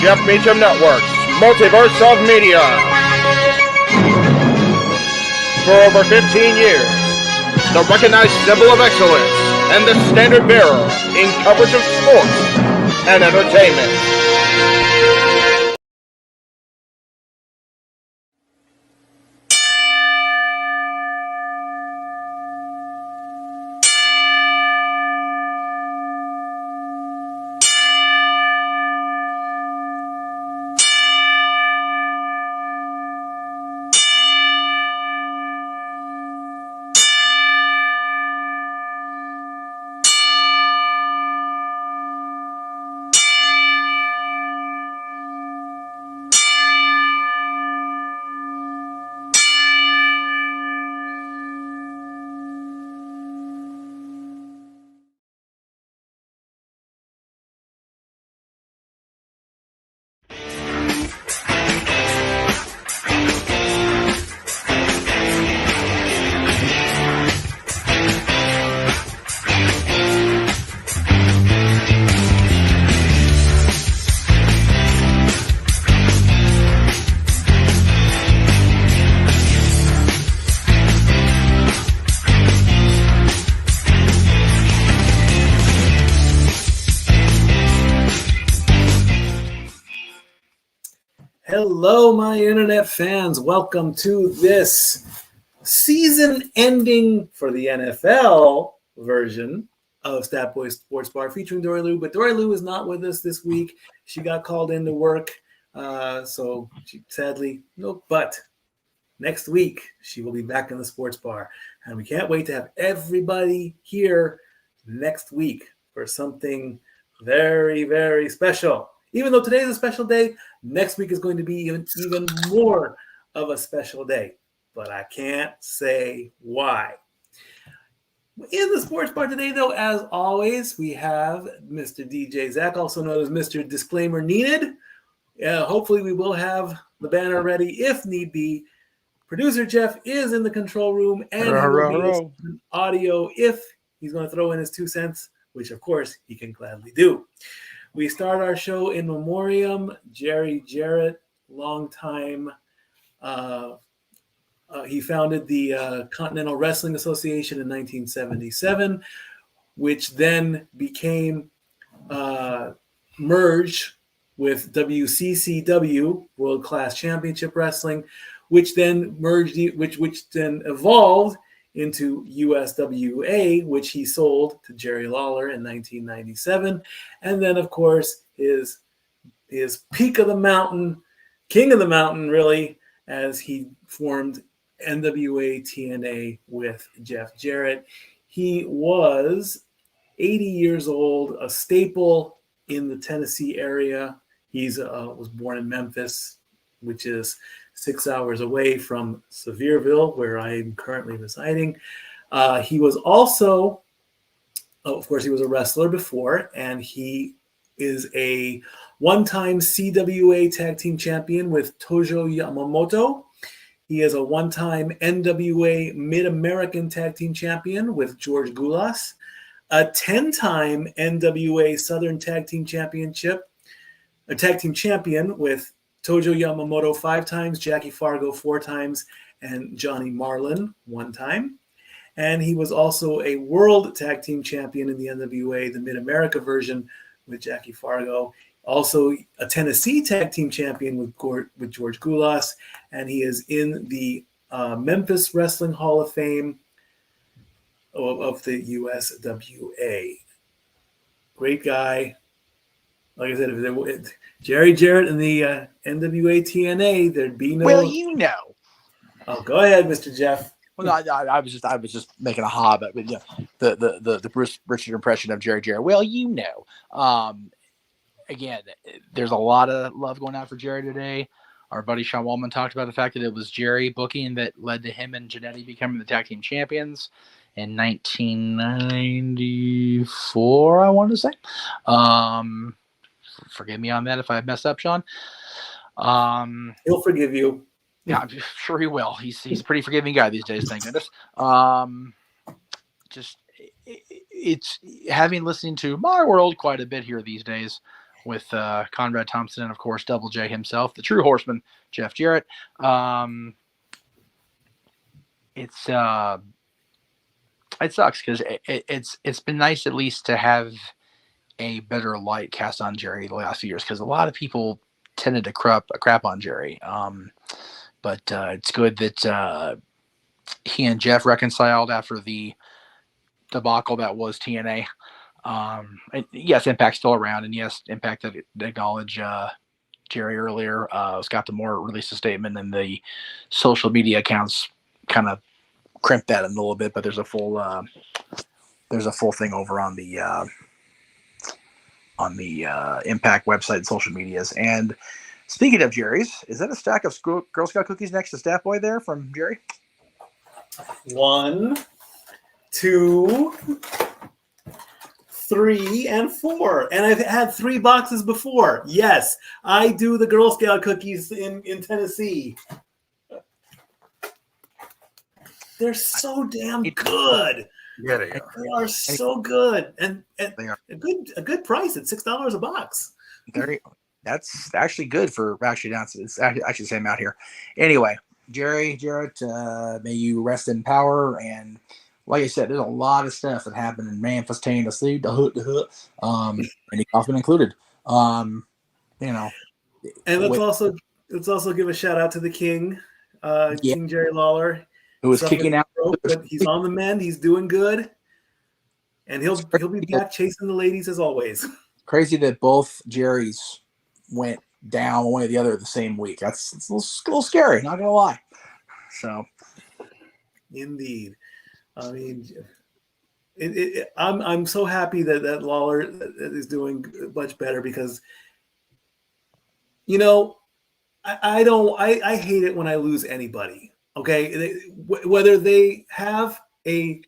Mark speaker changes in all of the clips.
Speaker 1: Jeff Meacham Network's Multiverse of Media. For over 15 years, the recognized symbol of excellence and the standard bearer in coverage of sports and entertainment.
Speaker 2: Hello, my internet fans. Welcome to this season ending for the NFL version of Stat Boy Sports Bar featuring Dori Lou. But Dori Lou is not with us this week. She got called into work. So she sadly, no, but next week she will be back in the sports bar. And we can't wait to have everybody here next week for something very, very special. Even though today is a special day, next week is going to be even more of a special day. But I can't say why. In the sports bar today, though, as always, we have Mr. DJ Zach, also known as Mr. Disclaimer Needed. Hopefully we will have the banner ready if need be. Producer Jeff is in the control room and he will be audio if he's going to throw in his 2 cents, which, of course, he can gladly do. We start our show in memoriam. Jerry Jarrett, longtime. He founded the Continental Wrestling Association in 1977, which then became merged with WCCW, World Class Championship Wrestling, which then merged, which then evolved into USWA, which he sold to Jerry Lawler in 1997. And then, of course, his peak of the mountain, king of the mountain, really, as he formed NWA TNA with Jeff Jarrett. He was 80 years old, a staple in the Tennessee area. He's was born in Memphis, which is 6 hours away from Sevierville, where I am currently residing. He was also, of course, he was a wrestler before, and he is a one-time CWA Tag Team Champion with Tojo Yamamoto. He is a one-time NWA Mid-American Tag Team Champion with George Gulas, a 10-time NWA Southern Tag Team Championship, a Tag Team Champion with Tojo Yamamoto 5 times, Jackie Fargo 4 times, and Johnny Marlin 1 time. And he was also a World Tag Team Champion in the NWA, the Mid-America version with Jackie Fargo. Also a Tennessee Tag Team Champion with George Gulas. And he is in the Memphis Wrestling Hall of Fame of the USWA. Great guy. Like I said, if there were Jerry Jarrett and the NWA TNA, there'd be no.
Speaker 3: Well, you know.
Speaker 2: Oh, go ahead, Mr. Jeff.
Speaker 3: Well, no, I was just making a hobbit with the Bruce Richard impression of Jerry Jarrett. Well, you know. Again, there's a lot of love going out for Jerry today. Our buddy Sean Wallman talked about the fact that it was Jerry booking that led to him and Jannetty becoming the tag team champions in 1994, I want to say. Forgive me on that if I messed up, Sean.
Speaker 2: He'll forgive you.
Speaker 3: Yeah, I'm sure he will. He's a pretty forgiving guy these days, thank goodness. It's having listening to My World quite a bit here these days. with Conrad Thompson and, of course, Double J himself, the true horseman, Jeff Jarrett. It sucks because it's been nice at least to have a better light cast on Jerry the last few years, because a lot of people tended to crap on Jerry. But it's good that he and Jeff reconciled after the debacle that was TNA. And yes, Impact's still around, and yes, Impact did acknowledge Jerry earlier. Scott D'Amore released a statement, and the social media accounts kind of crimped that in a little bit, but there's a full thing over on the Impact website and social medias. And speaking of Jerry's, is that a stack of Girl Scout cookies next to Staff Boy there from Jerry?
Speaker 2: 1, 2, 3, and 4. And I've had 3 boxes before. Yes, I do the Girl Scout cookies in Tennessee. They're so damn good.
Speaker 4: Yeah, they are.
Speaker 2: They are so good, and
Speaker 4: They are.
Speaker 2: a good price at $6 a box.
Speaker 3: That's actually good for it's actually the same out here. Anyway, Jerry Jarrett, may you rest in power. And like I said, there's a lot of stuff that happened in Memphis, Tennessee, and Kaufman included. And
Speaker 2: let's also give a shout out to the King, King Jerry Lawler,
Speaker 3: who was kicking out,
Speaker 2: but he's on the mend. He's doing good, and he'll be back chasing the ladies as always.
Speaker 3: Crazy that both Jerrys went down one way or the other the same week. It's a little scary, not gonna lie. So,
Speaker 2: indeed, I mean, I'm so happy that Lawler is doing much better, because I hate it when I lose anybody. Okay, whether they have a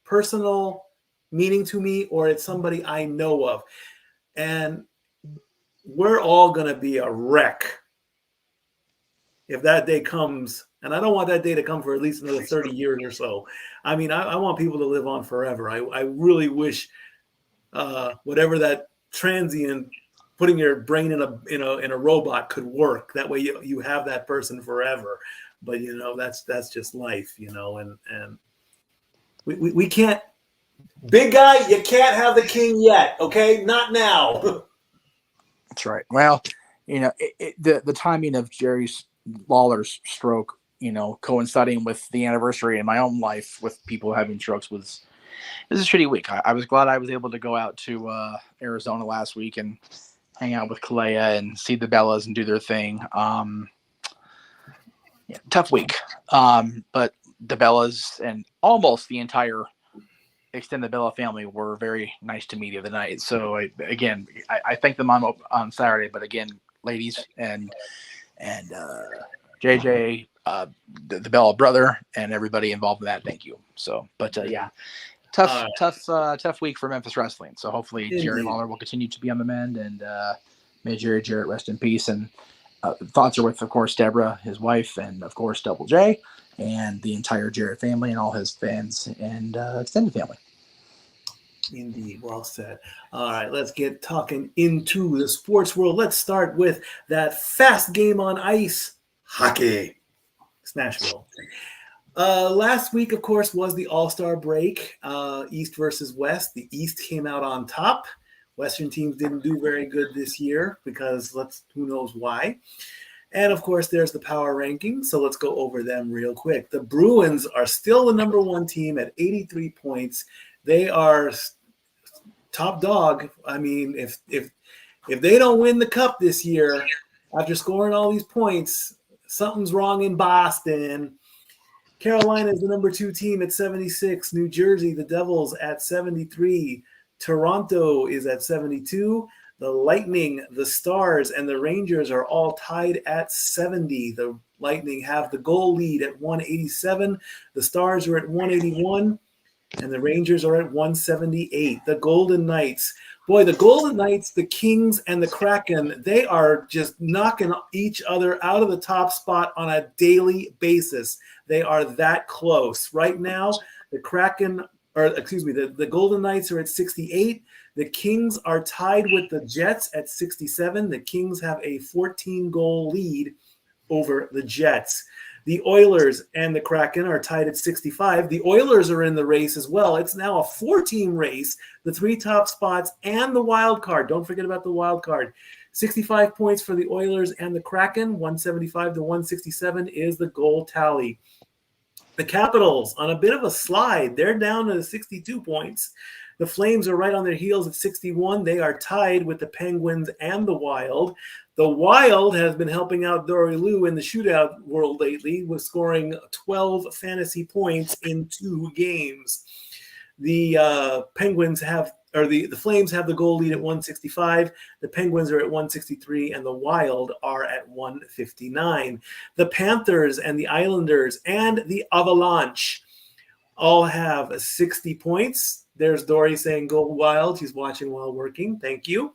Speaker 2: personal meaning to me or it's somebody I know of, and we're all going to be a wreck if that day comes. And I don't want that day to come for at least another 30 years or so. I mean, I want people to live on forever. I really wish whatever that transient, putting your brain in a robot could work. That way you have that person forever. But that's just life, and we can't. Big guy, you can't have the King yet, okay? Not now.
Speaker 3: That's right. Well, the timing of Jerry's Lawler's stroke, coinciding with the anniversary in my own life with people having strokes was a shitty week. I was glad I was able to go out to Arizona last week and hang out with Kalea and see the Bellas and do their thing. Tough week. But the Bellas and almost the entire extended Bella family were very nice to me the other night. So I thank them on Saturday, but again, ladies and JJ, the Bella brother, and everybody involved in that, thank you. So, but tough week for Memphis wrestling. So hopefully
Speaker 2: Indeed.
Speaker 3: Jerry Lawler will continue to be on the mend, and may Jerry Jarrett rest in peace. And thoughts are with, of course, Deborah, his wife, and of course Double J, and the entire Jarrett family and all his fans and extended family.
Speaker 2: Indeed, well said. All right, let's get talking into the sports world. Let's start with that fast game on ice, hockey, Smashville. Last week, of course, was the All-Star break, East versus West. The East came out on top. Western teams didn't do very good this year because who knows why. And, of course, there's the power rankings, so let's go over them real quick. The Bruins are still the number one team at 83 points. They are top dog. I mean, if they don't win the cup this year after scoring all these points, something's wrong in Boston. Carolina is the number 2 team at 76. New Jersey, the Devils at 73. Toronto is at 72. The Lightning, the Stars, and the Rangers are all tied at 70. The Lightning have the goal lead at 187. The Stars are at 181. And the Rangers are at 178. The Golden Knights. Boy, the Golden Knights, the Kings, and the Kraken, they are just knocking each other out of the top spot on a daily basis. They are that close. Right now, the Kraken the Golden Knights are at 68. The Kings are tied with the Jets at 67. The Kings have a 14-goal lead over the Jets. The Oilers and the Kraken are tied at 65. The Oilers are in the race as well. It's now a 4-team race, the 3 top spots and the wild card. Don't forget about the wild card. 65 points for the Oilers and the Kraken. 175 to 167 is the goal tally. The Capitals on a bit of a slide. They're down to 62 points. The Flames are right on their heels at 61. They are tied with the Penguins and the Wild. The Wild has been helping out Dori Lou in the shootout world lately with scoring 12 fantasy points in 2 games. The Penguins have, or the Flames have the goal lead at 165. The Penguins are at 163, and the Wild are at 159. The Panthers and the Islanders and the Avalanche all have 60 points. There's Dory saying go Wild. She's watching while working. Thank you.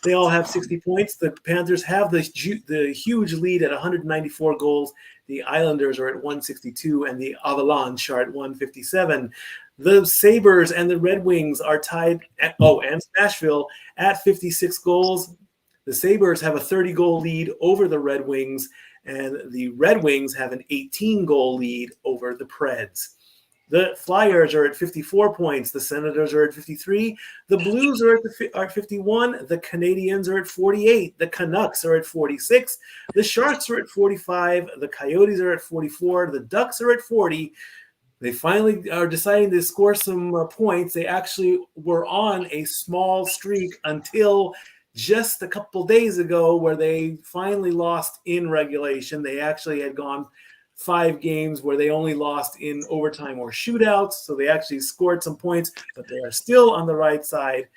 Speaker 2: They all have 60 points. The Panthers have the huge lead at 194 goals. The Islanders are at 162, and the Avalanche are at 157. The Sabres and the Red Wings are tied at, and Nashville at 56 goals. The Sabres have a 30-goal lead over the Red Wings, and the Red Wings have an 18-goal lead over the Preds. The Flyers are at 54 points. The Senators are at 53. The Blues are at 51. The Canadiens are at 48. The Canucks are at 46. The Sharks are at 45. The Coyotes are at 44. The Ducks are at 40. They finally are deciding to score some points. They actually were on a small streak until just a couple days ago where they finally lost in regulation. They actually had gone 5 games where they only lost in overtime or shootouts. So they actually scored some points, but they are still on the right side.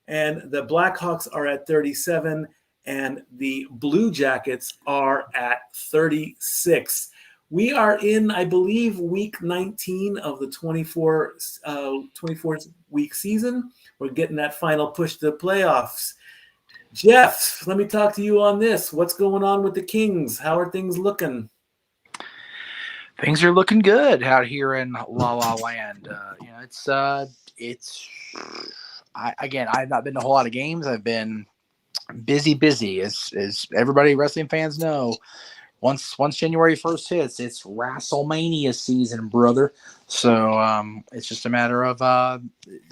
Speaker 2: And the Blackhawks are at 37, and the Blue Jackets are at 36. We are in, I believe, week 19 of the 24-week season. We're getting that final push to the playoffs. Jeff, let me talk to you on this. What's going on with the Kings? How are things looking?
Speaker 3: Things are looking good out here in La La Land. I've not been to a whole lot of games. I've been busy. As everybody wrestling fans know, once January 1st hits, it's WrestleMania season, brother. So it's just a matter of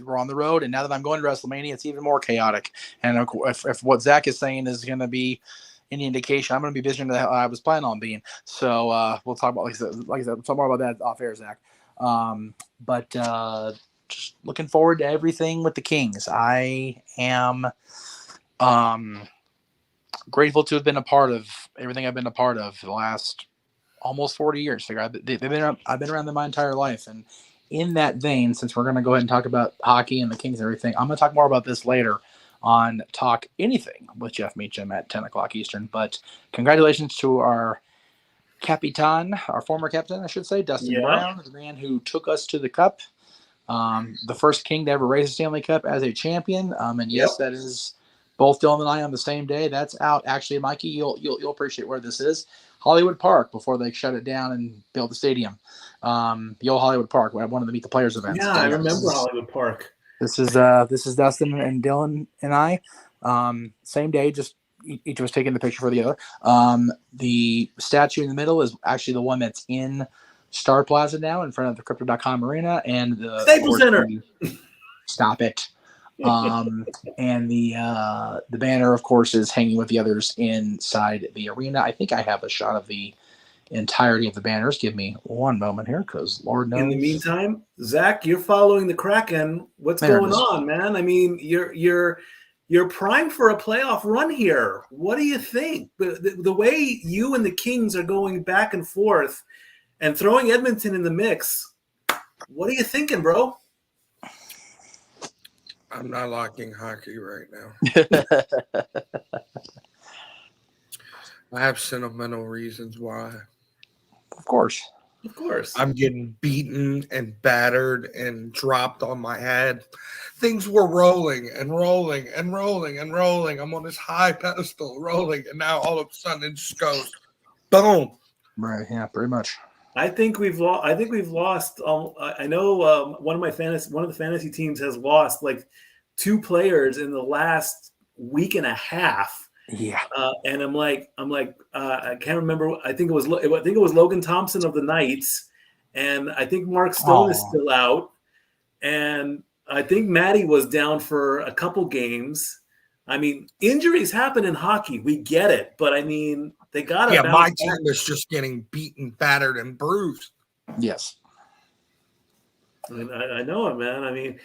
Speaker 3: we're on the road, and now that I'm going to WrestleMania, it's even more chaotic. And if what Zach is saying is going to be any indication, I'm going to be busier than I was planning on being. So we'll talk about, like I said, we'll talk more about that off air, Zach. But just looking forward to everything with the Kings. I am grateful to have been a part of everything I've been a part of for the last almost 40 years. I've been around them my entire life. And in that vein, since we're going to go ahead and talk about hockey and the Kings and everything, I'm going to talk more about this later on Talk Anything with Jeff Meacham at 10 o'clock Eastern. But congratulations to our Capitan, our former captain, I should say, Dustin Brown, the man who took us to the Cup. The first King to ever raise a Stanley Cup as a champion. And yes, that is both Dylan and I on the same day. That's out. Actually, Mikey, you'll appreciate where this is. Hollywood Park, before they shut it down and build the stadium. The old Hollywood Park, where I wanted to meet the players events.
Speaker 2: Yeah, I remember Hollywood Park.
Speaker 3: This is Dustin and Dylan and I. Same day, just each was taking the picture for the other. The statue in the middle is actually the one that's in Star Plaza now, in front of the Crypto.com Arena, and the
Speaker 2: Staples Center.
Speaker 3: Stop it. And the banner, of course, is hanging with the others inside the arena. I think I have a shot of the entirety of the banners. Give me one moment here, because Lord knows.
Speaker 2: In the meantime, Zach, you're following the Kraken. What's going on, man? I mean, you're primed for a playoff run here. What do you think? The way you and the Kings are going back and forth and throwing Edmonton in the mix, what are you thinking, bro?
Speaker 4: I'm not liking hockey right now. I have sentimental reasons why.
Speaker 3: Of course.
Speaker 4: I'm getting beaten and battered and dropped on my head. Things were rolling and rolling and rolling and rolling. I'm on this high pedestal rolling, and now all of a sudden it just goes boom.
Speaker 3: Right, yeah, pretty much.
Speaker 2: I think we've lost. I think we've lost. I know one of the fantasy teams has lost like 2 players in the last week and a half.
Speaker 3: Yeah.
Speaker 2: And I'm like, I can't remember. I think it was Logan Thompson of the Knights, and I think Mark Stone is still out, and I think Matty was down for a couple games. I mean, injuries happen in hockey. We get it, but I mean, they got to.
Speaker 4: Yeah, my team is just getting beaten, battered, and bruised.
Speaker 3: Yes.
Speaker 2: I know it, man. I mean,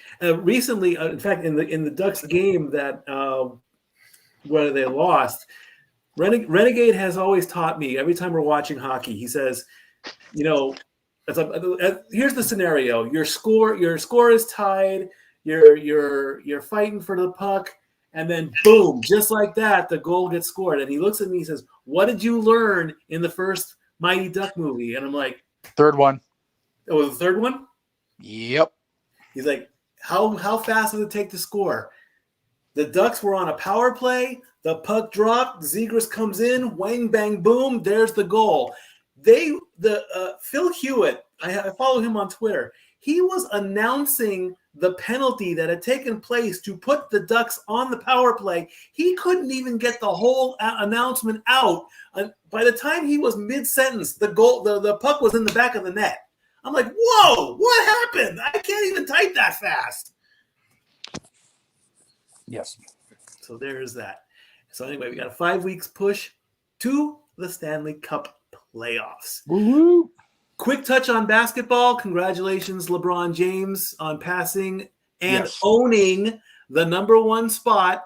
Speaker 2: recently, in fact, in the Ducks game that where they lost, Renegade has always taught me every time we're watching hockey. He says, you know, here's the scenario: your score is tied. You're fighting for the puck, and then boom, just like that, the goal gets scored. And he looks at me and says, "What did you learn in the first Mighty Duck movie?" And I'm like,
Speaker 3: "Third one."
Speaker 2: It was the third one.
Speaker 3: Yep.
Speaker 2: He's like, how fast does it take to score? The Ducks were on a power play. The puck dropped. Zegras comes in. Wang, bang, boom. There's the goal. Phil Hewitt, I follow him on Twitter. He was announcing the penalty that had taken place to put the Ducks on the power play. He couldn't even get the whole announcement out. By the time he was mid-sentence, the puck was in the back of the net. I'm like, whoa, what happened? I can't even type that fast.
Speaker 3: Yes.
Speaker 2: So there's that. So anyway, we got a 5 weeks push to the Stanley Cup playoffs.
Speaker 3: Woo-hoo.
Speaker 2: Quick touch on basketball. Congratulations, LeBron James, on passing and owning the #1 spot.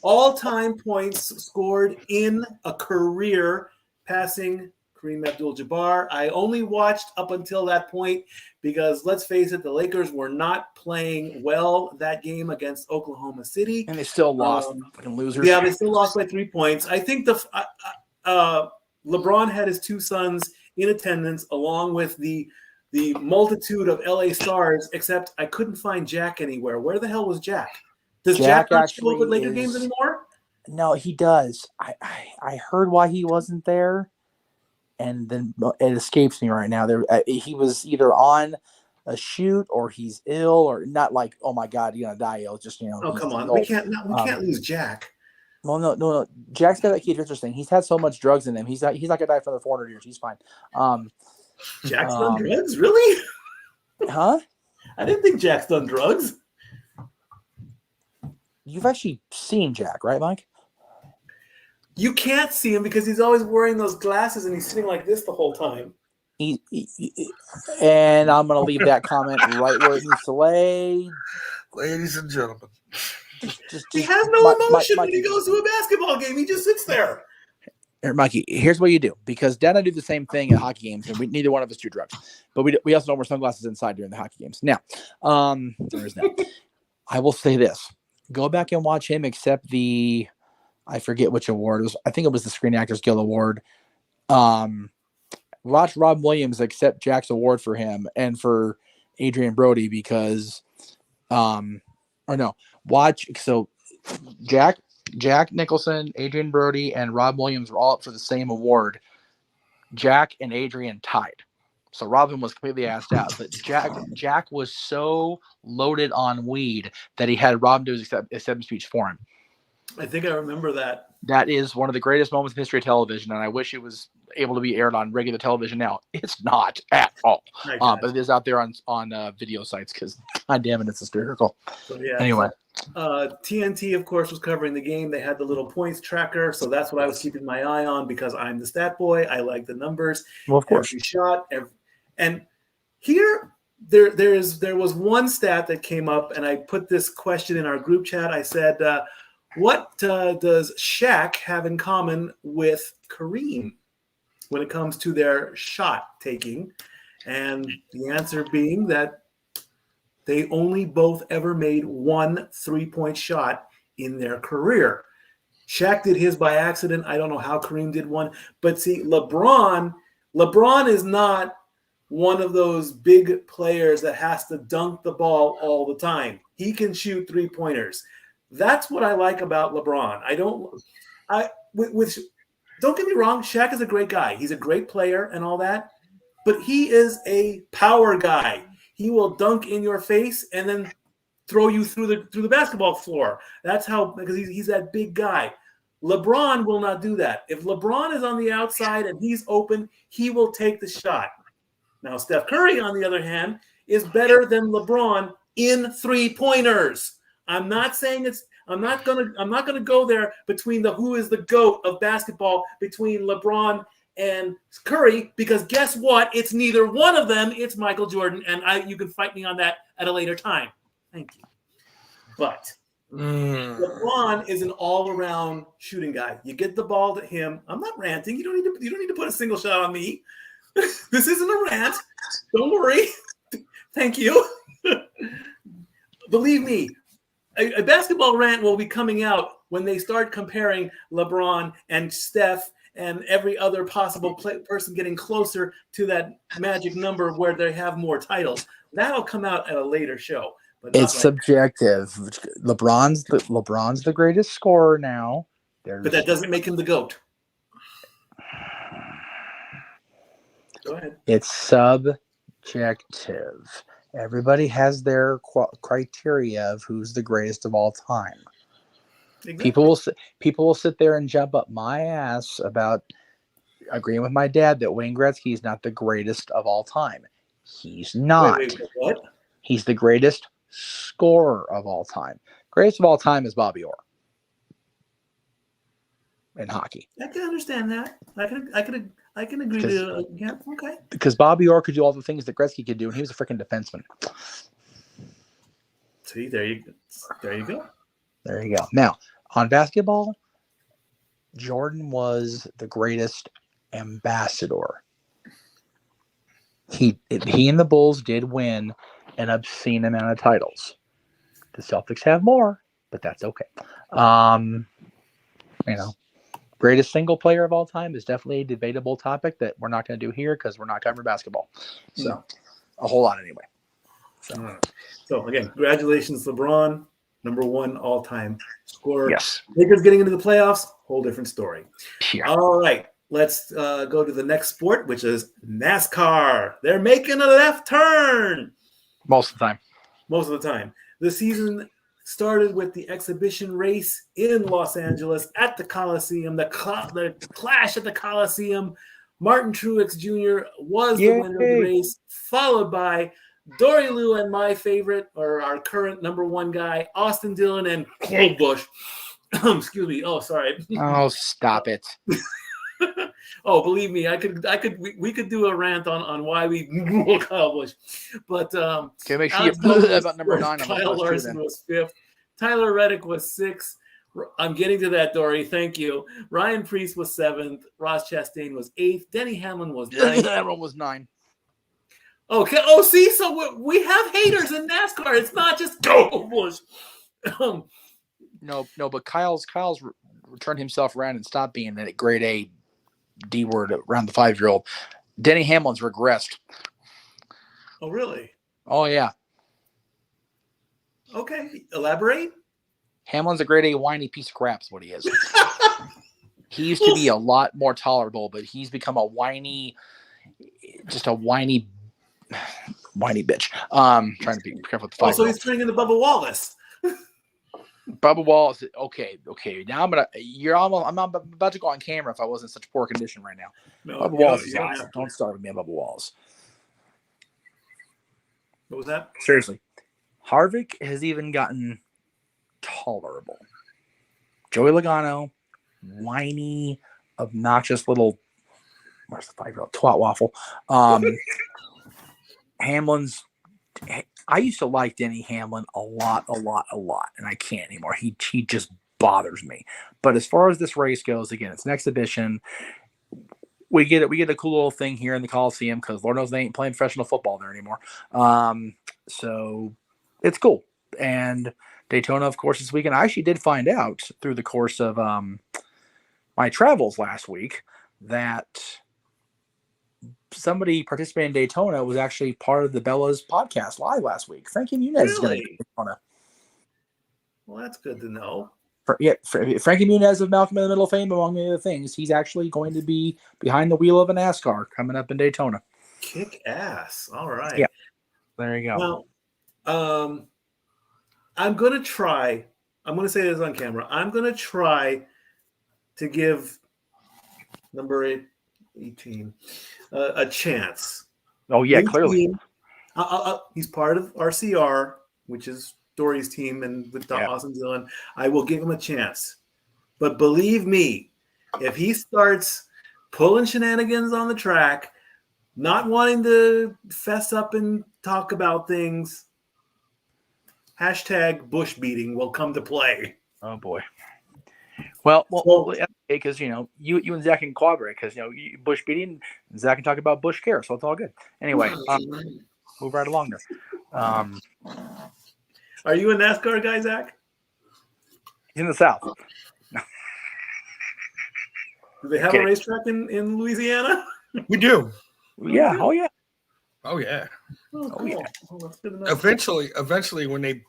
Speaker 2: All-time points scored in a career, passing Kareem Abdul-Jabbar. I only watched up until that point because, let's face it, the Lakers were not playing well that game against Oklahoma City.
Speaker 3: And they still lost. Fucking losers.
Speaker 2: Yeah, they still lost by 3 points. I think LeBron had his 2 sons in attendance along with the multitude of LA stars, except I couldn't find Jack anywhere. Where the hell was Jack? Does Jack not show up at Laker games anymore?
Speaker 3: No, he does. I heard why he wasn't there. And then it escapes me right now. He was either on a shoot or he's ill or not. Like, oh my God, you're gonna die ill. Just
Speaker 2: Oh, come on, we can't lose Jack.
Speaker 3: Well, no. Jack's got that Keith Richards thing. He's had so much drugs in him. He's not gonna die for another 400 years. He's fine.
Speaker 2: Jack's done drugs, really?
Speaker 3: Huh?
Speaker 2: I didn't think Jack's done drugs.
Speaker 3: You've actually seen Jack, right, Mike?
Speaker 2: You can't see him because he's always wearing those glasses and he's sitting like this the whole time.
Speaker 3: And I'm going to leave that comment right where it needs to lay.
Speaker 4: Ladies and gentlemen.
Speaker 2: He has no emotion when he goes to a basketball game. He just sits there.
Speaker 3: Here, Mikey, here's what you do. Because Dad and I do the same thing at hockey games, and neither one of us do drugs. But we also don't wear sunglasses inside during the hockey games. Now, there is that. I will say this. Go back and watch him accept I forget which award it was. I think it was the Screen Actors Guild Award. Watch Rob Williams accept Jack's award for him and for Adrian Brody because, watch. So Jack Nicholson, Adrian Brody, and Rob Williams were all up for the same award. Jack and Adrian tied. So Robin was completely assed out. But Jack was so loaded on weed that he had Robin do his acceptance speech for him.
Speaker 2: I think I remember that. That
Speaker 3: is one of the greatest moments in history of television, and I wish it was able to be aired on regular television now. It's not at all. But it is out there on video sites because, God damn it, it's hysterical.
Speaker 2: So, yeah.
Speaker 3: Anyway.
Speaker 2: TNT, of course, was covering the game. They had the little points tracker, so that's what I was keeping my eye on because I'm the stat boy. I like the numbers.
Speaker 3: Well, of course.
Speaker 2: Every shot. And here, there was one stat that came up, and I put this question in our group chat. I said, what does Shaq have in common with Kareem when it comes to their shot taking? And the answer being that they only both ever made 1 3-point shot in their career. Shaq did his by accident. I don't know how Kareem did one. But see, LeBron is not one of those big players that has to dunk the ball all the time. He can shoot 3-pointers. That's what I like about LeBron. Don't get me wrong, Shaq is a great guy. He's a great player and all that. but he is a power guy. He will dunk in your face and then throw you through the basketball floor. That's how, because he's that big guy. LeBron will not do that. If LeBron is on the outside and he's open, he will take the shot. Now, Steph Curry, on the other hand, is better than LeBron in three-pointers. I'm not gonna go there between the who is the GOAT of basketball between LeBron and Curry, because guess what? It's neither one of them. It's Michael Jordan, and you can fight me on that at a later time. Thank you. But LeBron is an all-around shooting guy. You get the ball to him. I'm not ranting. You don't need to put a single shot on me. This isn't a rant. Don't worry. Thank you. Believe me, a basketball rant will be coming out when they start comparing LeBron and Steph and every other possible person getting closer to that magic number where they have more titles. That'll come out at a later show. But
Speaker 3: it's subjective. LeBron's the greatest scorer now.
Speaker 2: But that doesn't make him the GOAT. Go ahead.
Speaker 3: It's subjective. Everybody has their criteria of who's the greatest of all time. Exactly. People will sit there and jump up my ass about agreeing with my dad that Wayne Gretzky is not the greatest of all time. He's not.
Speaker 2: Wait, what?
Speaker 3: He's the greatest scorer of all time. Greatest of all time is Bobby Orr in hockey.
Speaker 2: I can understand that. I can agree to yeah, okay.
Speaker 3: Because Bobby Orr could do all the things that Gretzky could do, and he was a freaking defenseman.
Speaker 2: See, there you go.
Speaker 3: There you go. Now, on basketball, Jordan was the greatest ambassador. He and the Bulls did win an obscene amount of titles. The Celtics have more, but that's okay. Greatest single player of all time is definitely a debatable topic that we're not going to do here because we're not covering basketball. So, a whole lot anyway.
Speaker 2: So again, congratulations, LeBron, #1 all-time scorer.
Speaker 3: Yes.
Speaker 2: Lakers getting into the playoffs, whole different story.
Speaker 3: Yeah.
Speaker 2: All right, let's go to the next sport, which is NASCAR. They're making a left turn.
Speaker 3: Most of the time.
Speaker 2: The season started with the exhibition race in Los Angeles at the Coliseum, the clash at the Coliseum. Martin Truex Jr. was the winner of the race, followed by Dori Lou and my favorite, or our current #1 guy, Austin Dillon and Kyle Busch. Excuse me. Oh, sorry.
Speaker 3: Oh, stop it.
Speaker 2: Oh, believe me, we could do a rant on why we rule Kyle Busch. But
Speaker 3: okay, make sure you put that about #9.
Speaker 2: Kyle Larson was 5th. Tyler Reddick was 6th. I'm getting to that, Dory. Thank you. Ryan Preece was 7th. Ross Chastain was 8th. Denny Hamlin was 9th.
Speaker 3: Everyone was 9.
Speaker 2: Okay. Oh, see, so we have haters in NASCAR. It's not just Kyle Busch.
Speaker 3: No, but Kyle's turned himself around and stopped being that grade A D word around the 5-year-old. Denny Hamlin's regressed.
Speaker 2: Oh, really?
Speaker 3: Oh, yeah.
Speaker 2: Okay. Elaborate.
Speaker 3: Hamlin's a grade A whiny piece of crap is what he is. He used to be a lot more tolerable, but he's become a whiny bitch. Trying to be careful with the 5-year-old.
Speaker 2: So he's turning into Bubba Wallace.
Speaker 3: Bubba Wallace. Okay. Now I'm about to go on camera if I wasn't in such poor condition right now.
Speaker 2: No,
Speaker 3: Bubba Wallace is awesome. Don't start with me on Bubba Wallace.
Speaker 2: What was that?
Speaker 3: Seriously. Harvick has even gotten tolerable. Joey Logano, whiny, obnoxious little, where's the 5-year-old twat waffle? Hamlin's. I used to like Denny Hamlin a lot, and I can't anymore. He just bothers me. But as far as this race goes, again, it's an exhibition. We get a cool little thing here in the Coliseum because Lord knows they ain't playing professional football there anymore. So it's cool. And Daytona, of course, this weekend. I actually did find out through the course of my travels last week that somebody participating in Daytona was actually part of the Bella's podcast live last week. Frankie Muniz is going to be Daytona.
Speaker 2: Well, that's good to know.
Speaker 3: Frankie Muniz of Malcolm in the Middle fame, among other things. He's actually going to be behind the wheel of a NASCAR coming up in Daytona.
Speaker 2: Kick ass. All right.
Speaker 3: Yeah. There you go.
Speaker 2: Well, I'm going to try. I'm going to say this on camera. I'm going to try to give number 18 a chance.
Speaker 3: Oh yeah,
Speaker 2: New
Speaker 3: clearly.
Speaker 2: team. He's part of RCR, which is Dori's team, and with Awesome Dylan. I will give him a chance. But believe me, if he starts pulling shenanigans on the track, not wanting to fess up and talk about things, hashtag bush beating will come to play.
Speaker 3: Oh boy. Well, because you and Zach can collaborate because bush beating, Zach can talk about bush care, so it's all good. Anyway, move right along there.
Speaker 2: Are you a NASCAR guy, Zach?
Speaker 3: He's in the South.
Speaker 2: Do they have a racetrack in Louisiana?
Speaker 4: We do.
Speaker 3: Yeah. Oh yeah.
Speaker 4: Oh yeah.
Speaker 2: Oh, cool.
Speaker 3: Yeah.
Speaker 2: Well, that's good enough.
Speaker 4: Eventually, when they,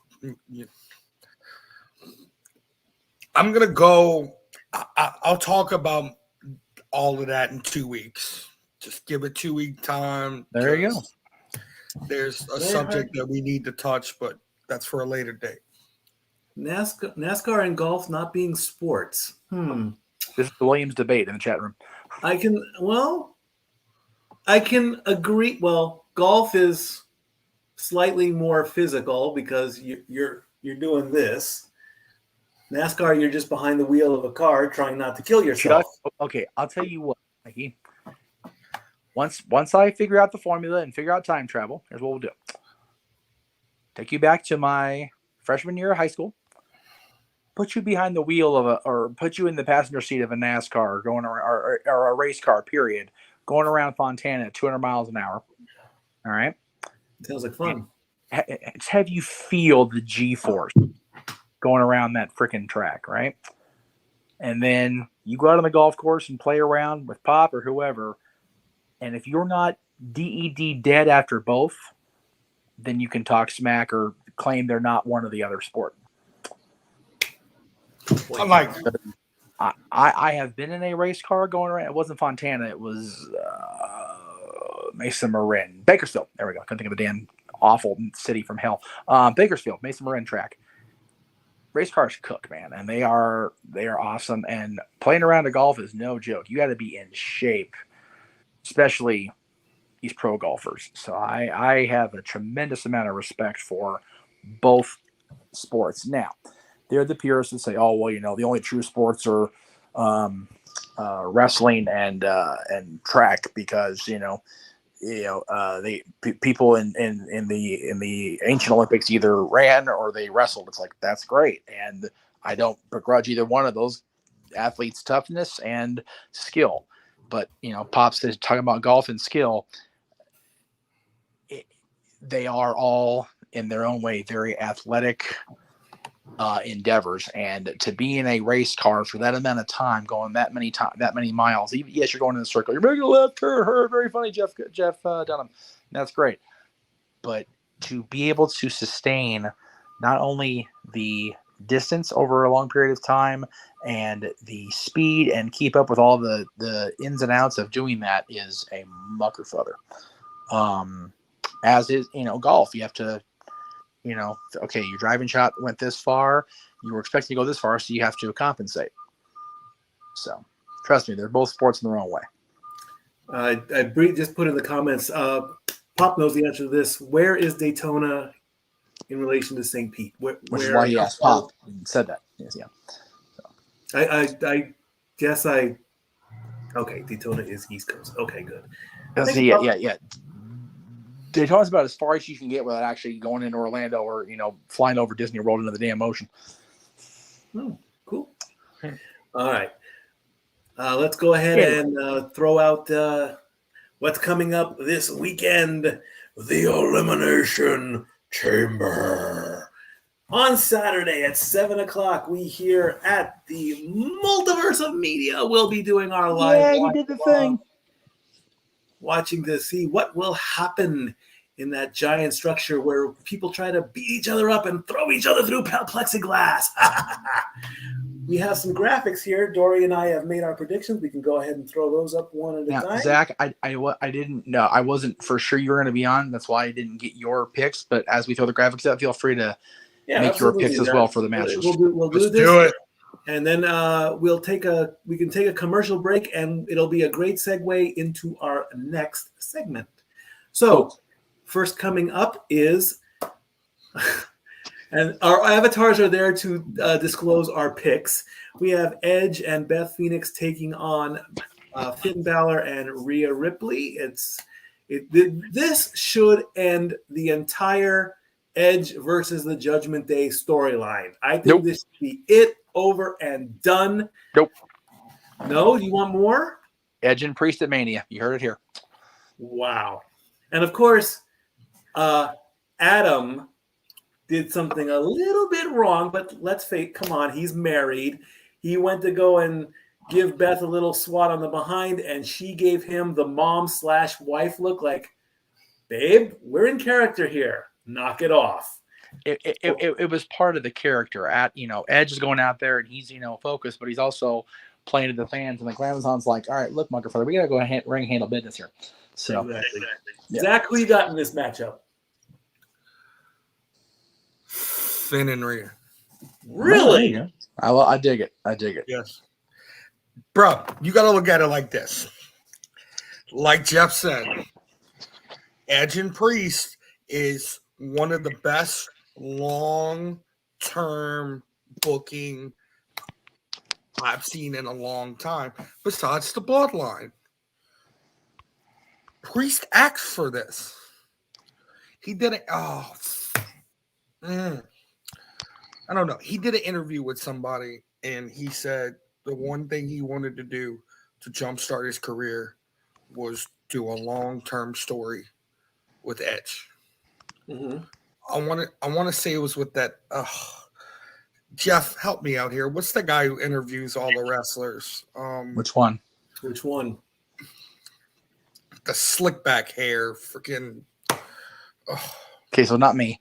Speaker 4: I'm gonna go. I'll talk about all of that in 2 weeks. Just give it 2 week time.
Speaker 3: There you go.
Speaker 4: There's a subject that we need to touch, but that's for a later date.
Speaker 2: NASCAR and golf not being sports.
Speaker 3: This is the Williams debate in the chat room.
Speaker 2: I can agree. Well, golf is slightly more physical because you're doing this. NASCAR, you're just behind the wheel of a car trying not to kill yourself.
Speaker 3: Okay, I'll tell you what, Mikey. Once I figure out the formula and figure out time travel, here's what we'll do. Take you back to my freshman year of high school. Put you behind the wheel or put you in the passenger seat of a NASCAR going around, or a race car, period, going around Fontana at 200 miles an hour. All right.
Speaker 2: Sounds like fun.
Speaker 3: Have you feel the G-force going around that freaking track, right? And then you go out on the golf course and play around with Pop or whoever. And if you're not DED dead after both, then you can talk smack or claim they're not one or the other sport. I have been in a race car going around. It wasn't Fontana. It was Mesa Marin. Bakersfield. There we go. I couldn't think of a damn awful city from hell. Bakersfield, Mesa Marin track. Race cars cook, man, and they are awesome. And playing around a golf is no joke. You got to be in shape, especially these pro golfers. So I have a tremendous amount of respect for both sports. Now, they're the purists that say, "Oh, well, the only true sports are wrestling and track because people in the ancient Olympics either ran or they wrestled." It's like, that's great, and I don't begrudge either one of those athletes' toughness and skill. But Pops is talking about golf and skill. They are all in their own way very athletic endeavors, and to be in a race car for that amount of time, going that many miles, even, yes, you're going in the circle, you're making a left turn, very funny, Jeff Dunham, that's great, but to be able to sustain not only the distance over a long period of time and the speed and keep up with all the ins and outs of doing that is a mucker fudder. As is golf, you have to okay, your driving shot went this far, you were expecting to go this far, so you have to compensate. So trust me, they're both sports in their own way.
Speaker 2: I just put in the comments, Pop knows the answer to this. Where is Daytona in relation to St. Pete? Which
Speaker 3: is why he asked Pop and said that. Yes, yeah. So.
Speaker 2: I guess okay, Daytona is East Coast. Okay, good.
Speaker 3: Yeah. Daytona's about as far as you can get without actually going into Orlando or flying over Disney World into the damn ocean.
Speaker 2: Oh, cool. All right, let's go ahead and throw out what's coming up this weekend. The Elimination Chamber on Saturday at 7:00. We here at the Multiverse of Media will be doing our live.
Speaker 3: Yeah, you did the thing.
Speaker 2: Watching to see what will happen in that giant structure where people try to beat each other up and throw each other through plexiglass. We have some graphics here. Dori and I have made our predictions. We can go ahead and throw those up one at a time.
Speaker 3: Zach, I didn't know. I wasn't for sure you were going to be on. That's why I didn't get your picks. But as we throw the graphics up, feel free to make your picks as well for the matches.
Speaker 2: We'll do this. And then we can take a commercial break, and it'll be a great segue into our next segment. So first coming up is, and our avatars are there to disclose our picks. We have Edge and Beth Phoenix taking on Finn Balor and Rhea Ripley. This should end the entire Edge versus the Judgment Day storyline. I think this should be it, over and done.
Speaker 3: Nope.
Speaker 2: No? You want more?
Speaker 3: Edge and Priest at Mania. You heard it here.
Speaker 2: Wow. And of course, Adam did something a little bit wrong, but let's face, come on, he's married. He went to go and give Beth a little swat on the behind, and she gave him the mom/wife look like, babe, we're in character here. Knock it off.
Speaker 3: It was part of the character. Edge is going out there and he's focused, but he's also playing to the fans. And the Glamazon's like, all right, look, Munker Feather, we gotta go ahead ring handle business here. So,
Speaker 2: exactly. Yeah. Zach, who you got in this matchup?
Speaker 4: Finn and Rhea.
Speaker 2: Really?
Speaker 3: I dig it. I dig it.
Speaker 4: Yes, bro. You got to look at it like this. Like Jeff said, Edge and Priest is one of the best long-term booking I've seen in a long time, besides the Bloodline. Priest asked for this. He did it. I don't know. He did an interview with somebody, and he said the one thing he wanted to do to jumpstart his career was do a long-term story with Edge. Mm-hmm. I want to say it was with that. Jeff, help me out here. What's the guy who interviews all the wrestlers?
Speaker 3: Which one?
Speaker 2: The
Speaker 4: slick back hair, freaking.
Speaker 3: Okay, so not me.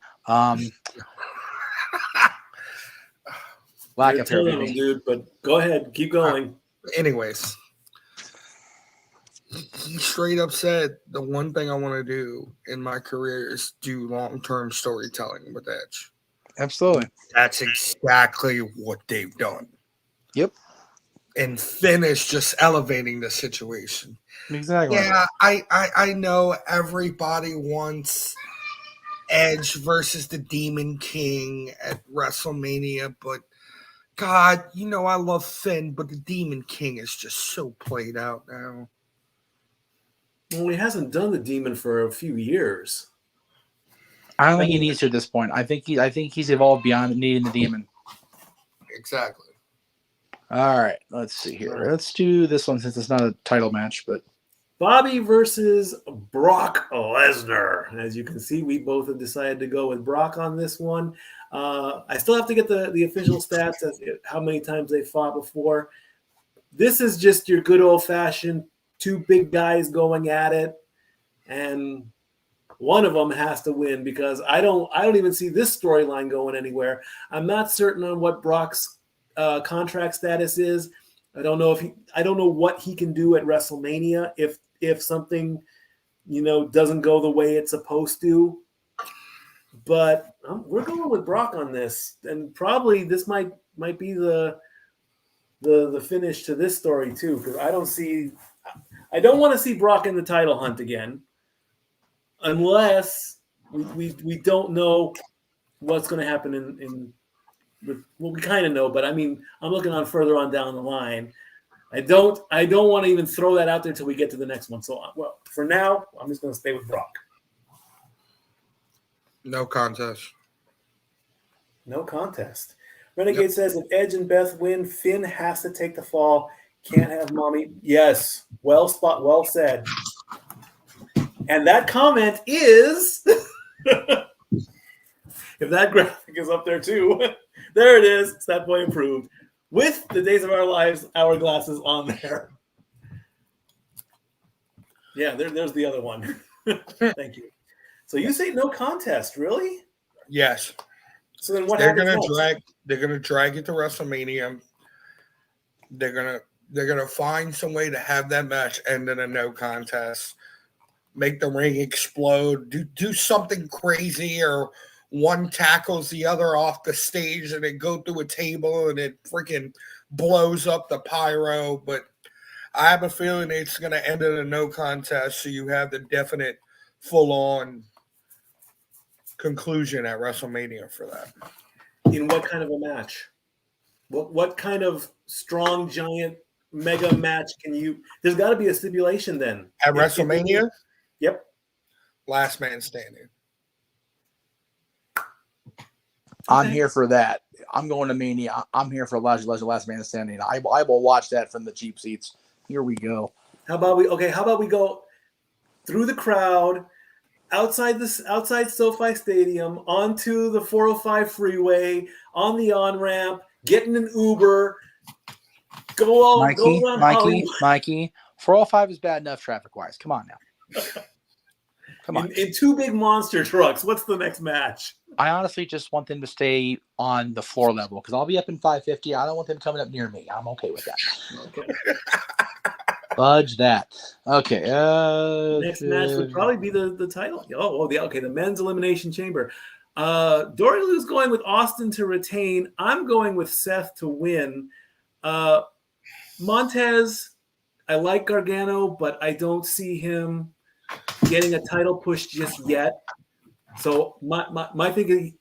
Speaker 3: Lack of hair,
Speaker 2: dude. But go ahead, keep going.
Speaker 4: Anyways, he straight up said the one thing I want to do in my career is do long-term storytelling with Edge.
Speaker 3: Absolutely.
Speaker 4: That's exactly what they've done.
Speaker 3: Yep.
Speaker 4: And Finn is just elevating the situation.
Speaker 3: Exactly.
Speaker 4: Yeah, I know everybody wants Edge versus the Demon King at WrestleMania, but God, I love Finn, but the Demon King is just so played out now.
Speaker 2: Well, he hasn't done the Demon for a few years.
Speaker 3: I don't think he needs to at this point. I think he's evolved beyond needing the Demon.
Speaker 4: Exactly.
Speaker 3: All right, let's see here. Let's do this one since it's not a title match, but
Speaker 2: Bobby versus Brock Lesnar. As you can see, we both have decided to go with Brock on this one. I still have to get the official stats of how many times they fought before. This is just your good old-fashioned two big guys going at it, and one of them has to win because I don't even see this storyline going anywhere. I'm not certain on what Brock's contract status is. I don't know what he can do at WrestleMania if something doesn't go the way it's supposed to. But we're going with Brock on this, and probably this might be the finish to this story too, because I don't want to see Brock in the title hunt again, unless we don't know what's going to happen well, we kind of know, but I mean, I'm looking on further on down the line. I don't want to even throw that out there till we get to the next one. So, well, for now, I'm just going to stay with Brock.
Speaker 4: No contest.
Speaker 2: No contest. Renegade says if Edge and Beth win, Finn has to take the fall. Can't have mommy. Yes. Well said. And that comment is if that graphic is up there too. There it is. Stat boy improved. With the Days of Our Lives hourglasses on there. Yeah, there's the other one. Thank you. So you say no contest, really?
Speaker 4: Yes.
Speaker 2: So then what
Speaker 4: They're
Speaker 2: happens
Speaker 4: gonna
Speaker 2: next?
Speaker 4: drag it to WrestleMania. They're gonna find some way to have that match end in a no contest. Make the ring explode. Do something crazy, or one tackles the other off the stage and it go through a table and it freaking blows up the pyro. But I have a feeling it's gonna end in a no contest, so you have the definite full on conclusion at WrestleMania for that.
Speaker 2: In what kind of a match? What kind of strong, giant, mega match can you? There's got to be a stipulation then.
Speaker 4: At WrestleMania,
Speaker 2: Yep.
Speaker 4: last man standing.
Speaker 3: I'm here for that. I'm going to Mania. I'm here for last man standing. I will watch that from the cheap seats. Here we go.
Speaker 2: How about we go through the crowd, outside SoFi Stadium, onto the 405 freeway, on the on-ramp, get in an Uber, go around Hollywood.
Speaker 3: Mikey. 405 is bad enough traffic-wise. Come on now. Come on.
Speaker 2: In two big monster trucks. What's the next match?
Speaker 3: I honestly just want them to stay on the floor level because I'll be up in 550. I don't want them coming up near me. I'm okay with that.
Speaker 2: Okay.
Speaker 3: Fudge that. Okay.
Speaker 2: Next match would probably be the title. The men's elimination chamber. Dori Lou's going with Austin to retain. I'm going with Seth to win. Montez, I like Gargano, but I don't see him getting a title push just yet. So my thinking,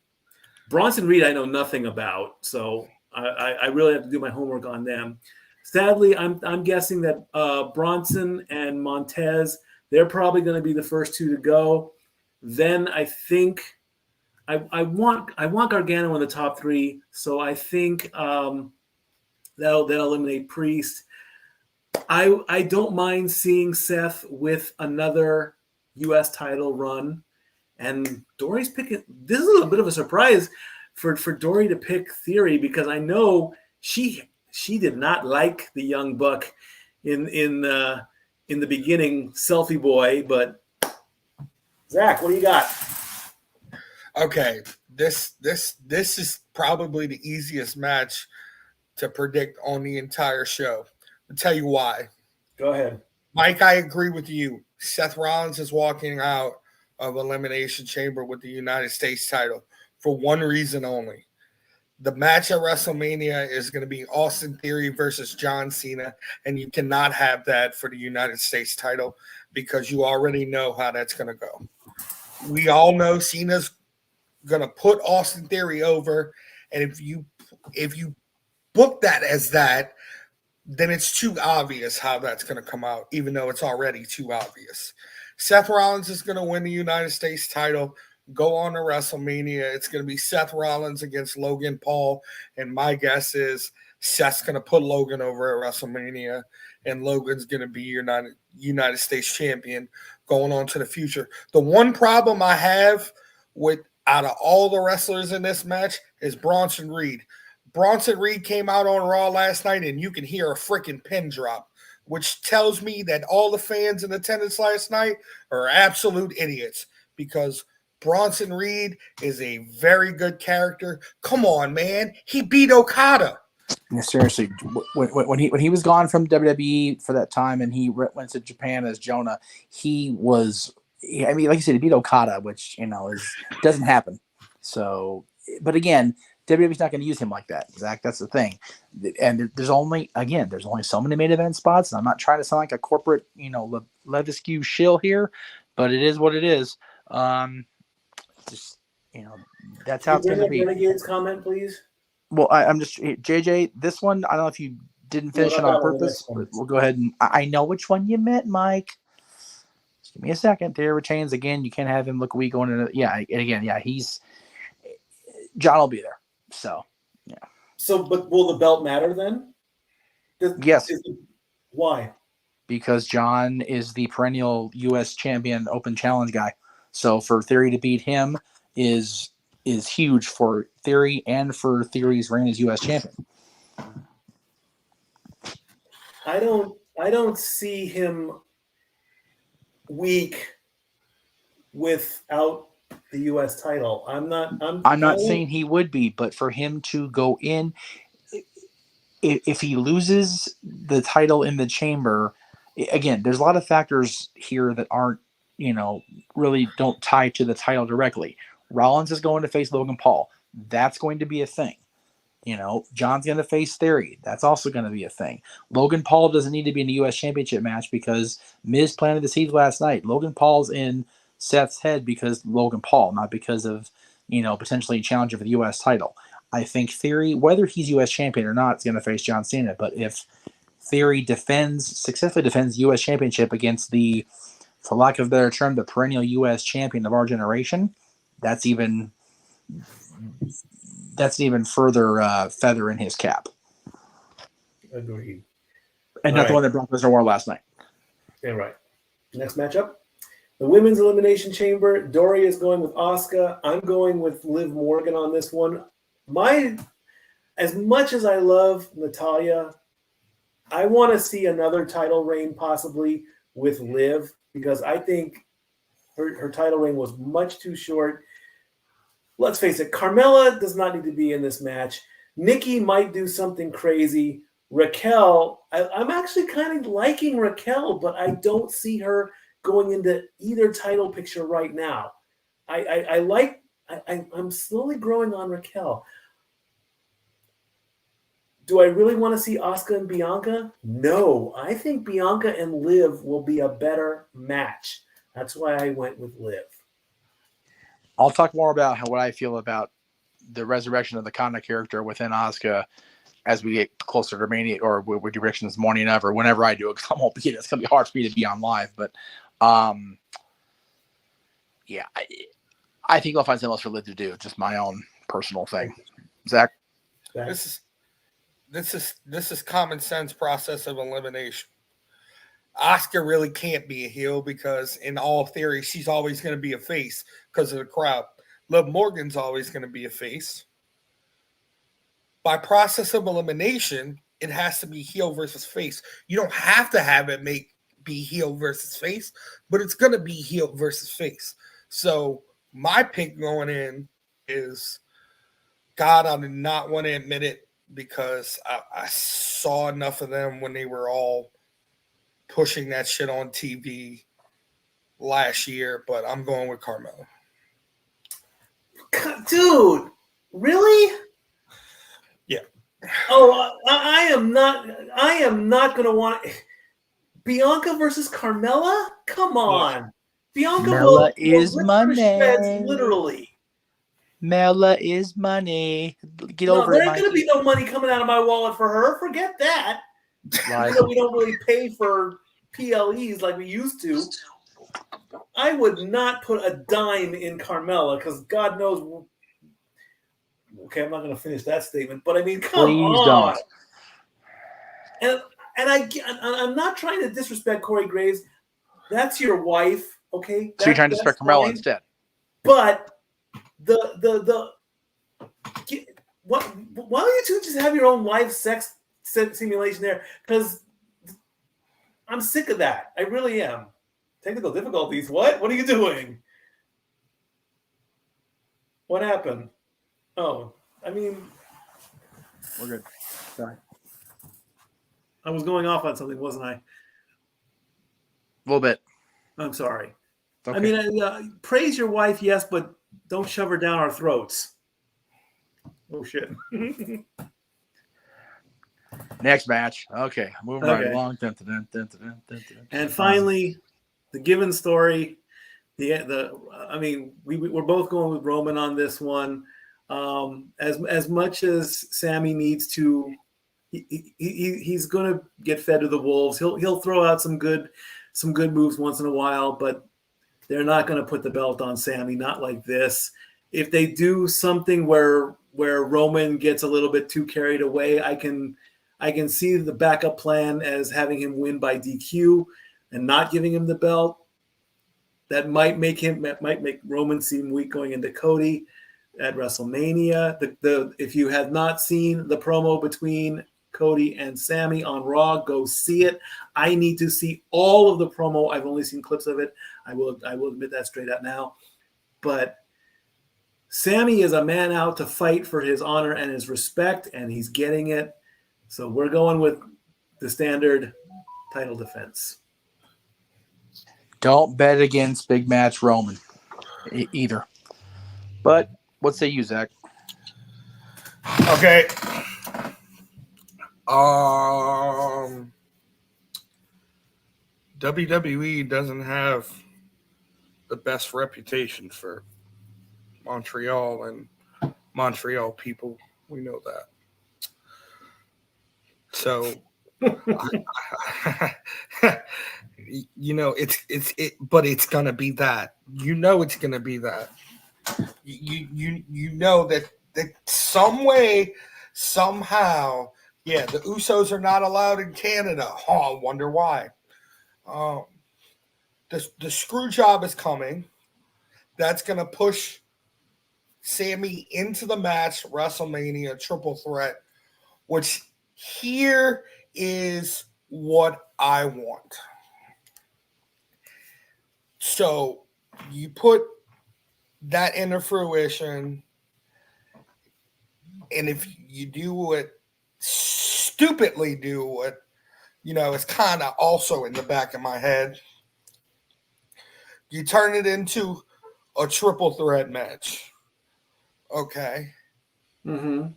Speaker 2: Bronson Reed, I know nothing about, so I really have to do my homework on them. Sadly, I'm guessing that Bronson and Montez, they're probably going to be the first two to go. Then I think I want Gargano in the top three, so I think that'll eliminate Priest. I don't mind seeing Seth with another U.S. title run, and Dori's picking. This is a bit of a surprise for Dori to pick Theory because I know she did not like the young buck in the beginning, Selfie Boy. But Zach, what do you got?
Speaker 4: Okay, this is probably the easiest match to predict on the entire show. I'll tell you why.
Speaker 2: Go ahead.
Speaker 4: Mike, I agree with you. Seth Rollins is walking out of Elimination Chamber with the United States title for one reason only. The match at WrestleMania is going to be Austin Theory versus John Cena, and you cannot have that for the United States title because you already know how that's going to go. We all know Cena's going to put Austin Theory over, and if you book that as that, then it's too obvious how that's going to come out, even though it's already too obvious. Seth Rollins is going to win the United States title, go on to WrestleMania. It's going to be Seth Rollins against Logan Paul, and my guess is Seth's going to put Logan over at WrestleMania, and Logan's going to be United States champion going on to the future. The one problem I have with out of all the wrestlers in this match is Bronson Reed. Bronson Reed came out on Raw last night, and you can hear a freaking pin drop, which tells me that all the fans in attendance last night are absolute idiots because Bronson Reed is a very good character. Come on, man. He beat Okada.
Speaker 3: Yeah, seriously, when he was gone from WWE for that time and he went to Japan as Jonah, he was, I mean, like you said, he beat Okada, which, doesn't happen. So, but again, WWE's not going to use him like that, Zach. That's the thing. And there's only so many main event spots. And I'm not trying to sound like a corporate, Levesque shill here, but it is what it is. That's how it's going to be.
Speaker 2: Renegade's comment, please.
Speaker 3: Well, I'm just JJ. This one, I don't know if you didn't finish it on purpose. We'll go ahead and I know which one you meant, Mike. Just give me a second. There retains again. You can't have him look weak going into. Yeah, and again, yeah, John will be there. So, yeah.
Speaker 2: So, but will the belt matter then?
Speaker 3: Yes.
Speaker 2: Why?
Speaker 3: Because John is the perennial U.S. champion open challenge guy. So for Theory to beat him is huge for Theory and for Theory's reign as U.S. champion.
Speaker 2: I don't see him weak without the U.S. title. I'm
Speaker 3: not saying he would be, but for him to go in, if he loses the title in the chamber, again, there's a lot of factors here that aren't, really don't tie to the title directly. Rollins is going to face Logan Paul. That's going to be a thing. John's going to face Theory. That's also going to be a thing. Logan Paul doesn't need to be in the U.S. Championship match because Miz planted the seeds last night. Logan Paul's in Seth's head because Logan Paul, not because of, potentially challenging for the U.S. title. I think Theory, whether he's U.S. champion or not, is going to face John Cena. But if Theory successfully defends the U.S. championship against the, for lack of a better term, the perennial U.S. champion of our generation, that's even further feather in his cap.
Speaker 2: Agreed.
Speaker 3: And not the one that Brock Lesnar wore last night.
Speaker 2: Yeah, right. Next matchup. The Women's Elimination Chamber. Dori is going with Asuka. I'm going with Liv Morgan on this one. As much as I love Natalya, I want to see another title reign possibly with Liv because I think her title reign was much too short. Let's face it, Carmella does not need to be in this match. Nikki might do something crazy. Raquel, I'm actually kind of liking Raquel, but I don't see her going into either title picture right now. I'm slowly growing on Raquel. Do I really want to see Asuka and Bianca? No. I think Bianca and Liv will be a better match. That's why I went with Liv.
Speaker 3: I'll talk more about what I feel about the resurrection of the Kana character within Asuka as we get closer to Mania, or we do predictions morning of, or whenever I do it, because I won't be. It's going to be hard for me to be on live, but yeah, I think I'll find something else for Liv to do. Just my own personal thing. Zach,
Speaker 4: this is common sense process of elimination. Asuka really can't be a heel because in all theory, she's always going to be a face because of the crowd. Liv Morgan's always going to be a face. By process of elimination, it has to be heel versus face. You don't have to have it be heel versus face, but it's going to be heel versus face. So my pick going in is, God, I do not want to admit it because I saw enough of them when they were all pushing that shit on TV last year, but I'm going with Carmella.
Speaker 2: Dude, really?
Speaker 4: Yeah.
Speaker 2: Oh, I am not going to want Bianca versus Carmella? Come on. Bianca
Speaker 3: Mella is
Speaker 2: rip
Speaker 3: money.
Speaker 2: Shreds, literally.
Speaker 3: Mella is money. Get over
Speaker 2: there
Speaker 3: it,
Speaker 2: ain't going to be no money coming out of my wallet for her. Forget that. We don't really pay for PLEs like we used to. I would not put a dime in Carmella because God knows. Okay, I'm not going to finish that statement, but I mean, come on. Don't. And I'm not trying to disrespect Corey Graves. That's your wife, okay?
Speaker 3: So you're trying to disrespect Carmella instead.
Speaker 2: But why don't you two just have your own live sex simulation there? Because I'm sick of that. I really am. Technical difficulties. What? What are you doing? What happened? Oh, I mean,
Speaker 3: we're good. Sorry.
Speaker 2: I was going off on something, wasn't I?
Speaker 3: A little bit.
Speaker 2: I'm sorry.
Speaker 3: Okay.
Speaker 2: I mean, praise your wife, yes, but don't shove her down our throats. Oh, shit.
Speaker 3: Next match. Okay, moving right along.
Speaker 2: And finally, the given story. I mean, we're both going with Roman on this one. As much as Sammy needs to, he's going to get fed to the wolves. He'll throw out some good moves once in a while, but they're not going to put the belt on Sammy. Not like this. If they do something where Roman gets a little bit too carried away, I can see the backup plan as having him win by DQ and not giving him the belt. That might make Roman seem weak going into Cody at WrestleMania. If you have not seen the promo between Cody and Sammy on Raw. Go see it. I need to see all of the promo. I've only seen clips of it. I will admit that straight out now. But Sammy is a man out to fight for his honor and his respect, and he's getting it. So we're going with the standard title defense.
Speaker 3: Don't bet against big match Roman either. But what say you, Zach?
Speaker 4: Okay. WWE doesn't have the best reputation for Montreal and Montreal people. We know that. So, but it's gonna be that. You know, it's gonna be that. You know that some way, somehow, yeah, the Usos are not allowed in Canada. Oh, I wonder why. The screw job is coming. That's gonna push Sammy into the match, WrestleMania triple threat, which here is what I want. So you put that into fruition, and if you do it, stupidly do it, it's kind of also in the back of my head. You turn it into a triple threat match. Okay.
Speaker 2: Mm-hmm.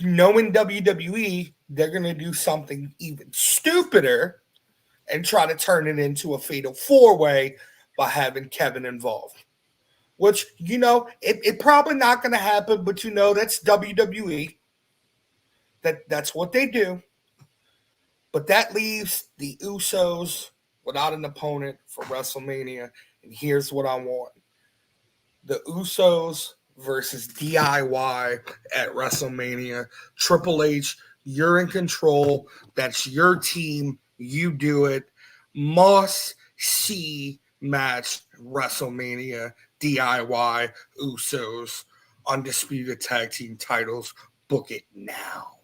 Speaker 4: Knowing WWE, they're going to do something even stupider and try to turn it into a fatal four-way by having Kevin involved. Which, it probably not going to happen, but that's WWE. That's what they do. But that leaves the Usos without an opponent for WrestleMania. And here's what I want. The Usos versus DIY at WrestleMania. Triple H, you're in control. That's your team. You do it. Must see match WrestleMania. DIY Usos. Undisputed tag team titles. Book it now.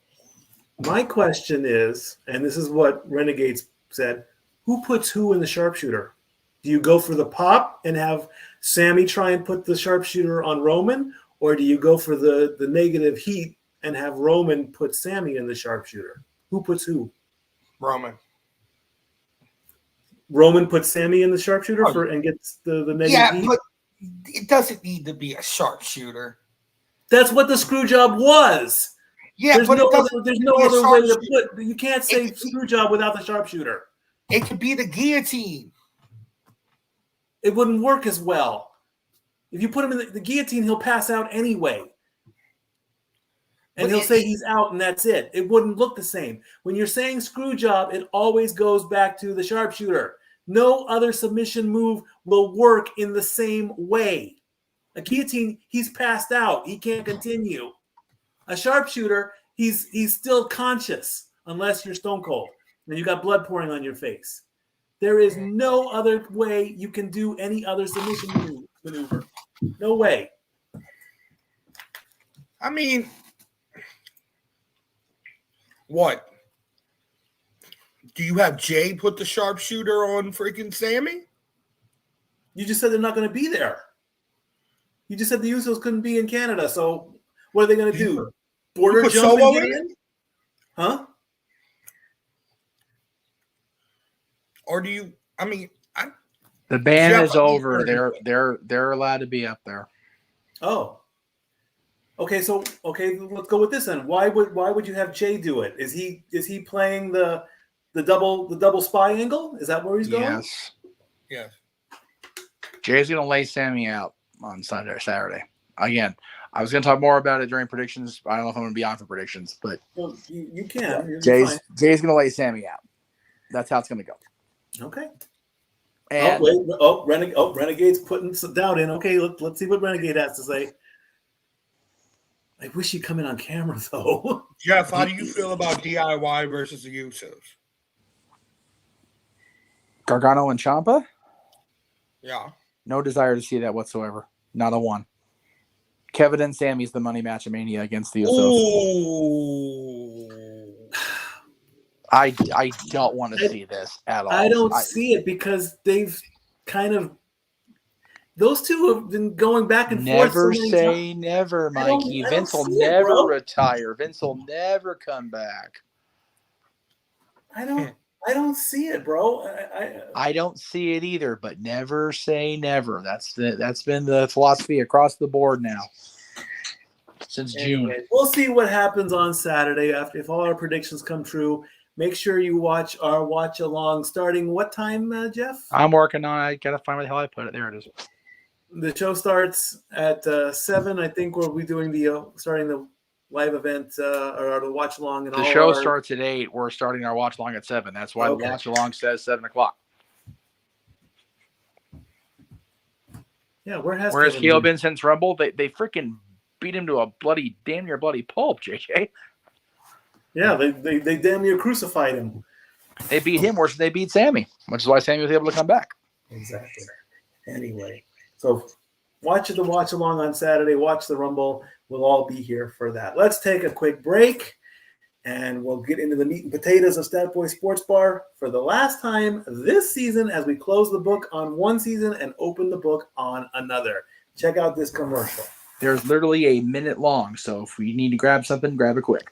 Speaker 2: My question is, and this is what Renegades said, who puts who in the sharpshooter? Do you go for the pop and have Sammy try and put the sharpshooter on Roman, or do you go for the negative heat and have Roman put Sammy in the sharpshooter? Who puts who?
Speaker 4: Roman.
Speaker 2: Roman puts Sammy in the sharpshooter and gets the negative heat?
Speaker 4: Yeah, but it doesn't need to be a sharpshooter.
Speaker 2: That's what the screw job was.
Speaker 4: Yeah,
Speaker 2: there's
Speaker 4: but
Speaker 2: no other way to put. You can't say screw job without the sharpshooter.
Speaker 4: It could be the guillotine.
Speaker 2: It wouldn't work as well. If you put him in the guillotine, he'll pass out anyway. And he'll say he's out and that's it. It wouldn't look the same. When you're saying screw job, it always goes back to the sharpshooter. No other submission move will work in the same way. A guillotine, he's passed out. He can't continue. A sharpshooter, he's still conscious unless you're Stone Cold and you got blood pouring on your face. There is no other way you can do any other submission maneuver. No way.
Speaker 4: I mean, what? Do you have Jay put the sharpshooter on freaking Sammy?
Speaker 2: You just said they're not going to be there. You just said the Usos couldn't be in Canada, so what are they going to do? Border jump and get in? Huh?
Speaker 4: Or do you? I mean,
Speaker 3: the ban is over. They're allowed to be up there.
Speaker 2: Oh. Okay, so let's go with this then. Why would you have Jay do it? Is he playing the double spy angle? Is that where he's going?
Speaker 3: Yes.
Speaker 4: Yeah.
Speaker 3: Jay's gonna lay Sammy out on Sunday or Saturday. Again, I was gonna talk more about it during predictions. I don't know if I'm gonna be on for predictions, but
Speaker 2: well, you can.
Speaker 3: Yeah. Jay's gonna lay Sammy out. That's how it's gonna go.
Speaker 2: Okay.
Speaker 3: And
Speaker 2: Renegade's putting some doubt in. Okay, let's see what Renegade has to say. I wish he'd come in on camera though.
Speaker 4: Jeff, how do you feel about DIY versus the Usos?
Speaker 3: Gargano and Ciampa?
Speaker 4: Yeah.
Speaker 3: No desire to see that whatsoever. Not a one. Kevin and Sammy's the money match of Mania against the Usos.
Speaker 4: Ooh.
Speaker 3: I don't want to see this at all.
Speaker 2: I don't see it because they've kind of those two have been going back and forth.
Speaker 3: Never say never, Mikey. Vince will never retire. Vince will never come back.
Speaker 2: I don't see it, bro.
Speaker 3: I don't see it either, but never say never. That's been the philosophy across the board now since June.
Speaker 2: We'll see what happens on Saturday if all our predictions come true. Make sure you watch our watch along starting what time, Jeff?
Speaker 3: I'm working on it. I gotta find where the hell I put it. There it is.
Speaker 2: The show starts at 7. I think we'll be doing starting the live event or the watch along.
Speaker 3: The show starts at 8. We're starting our watch along at 7. That's why the watch along says 7 o'clock.
Speaker 2: Yeah, where has
Speaker 3: Caleb been since Rumble? They freaking beat him to a damn near bloody pulp, JJ.
Speaker 2: Yeah, they damn near crucified him.
Speaker 3: They beat him worse than they beat Sammy, which is why Sammy was able to come back.
Speaker 2: Exactly. Anyway, so watch the watch along on Saturday. Watch the Rumble. We'll all be here for that. Let's take a quick break, and we'll get into the meat and potatoes of Stat Boy Sports Bar for the last time this season as we close the book on one season and open the book on another. Check out this commercial.
Speaker 3: There's literally a minute long, so if you need to grab something, grab it quick.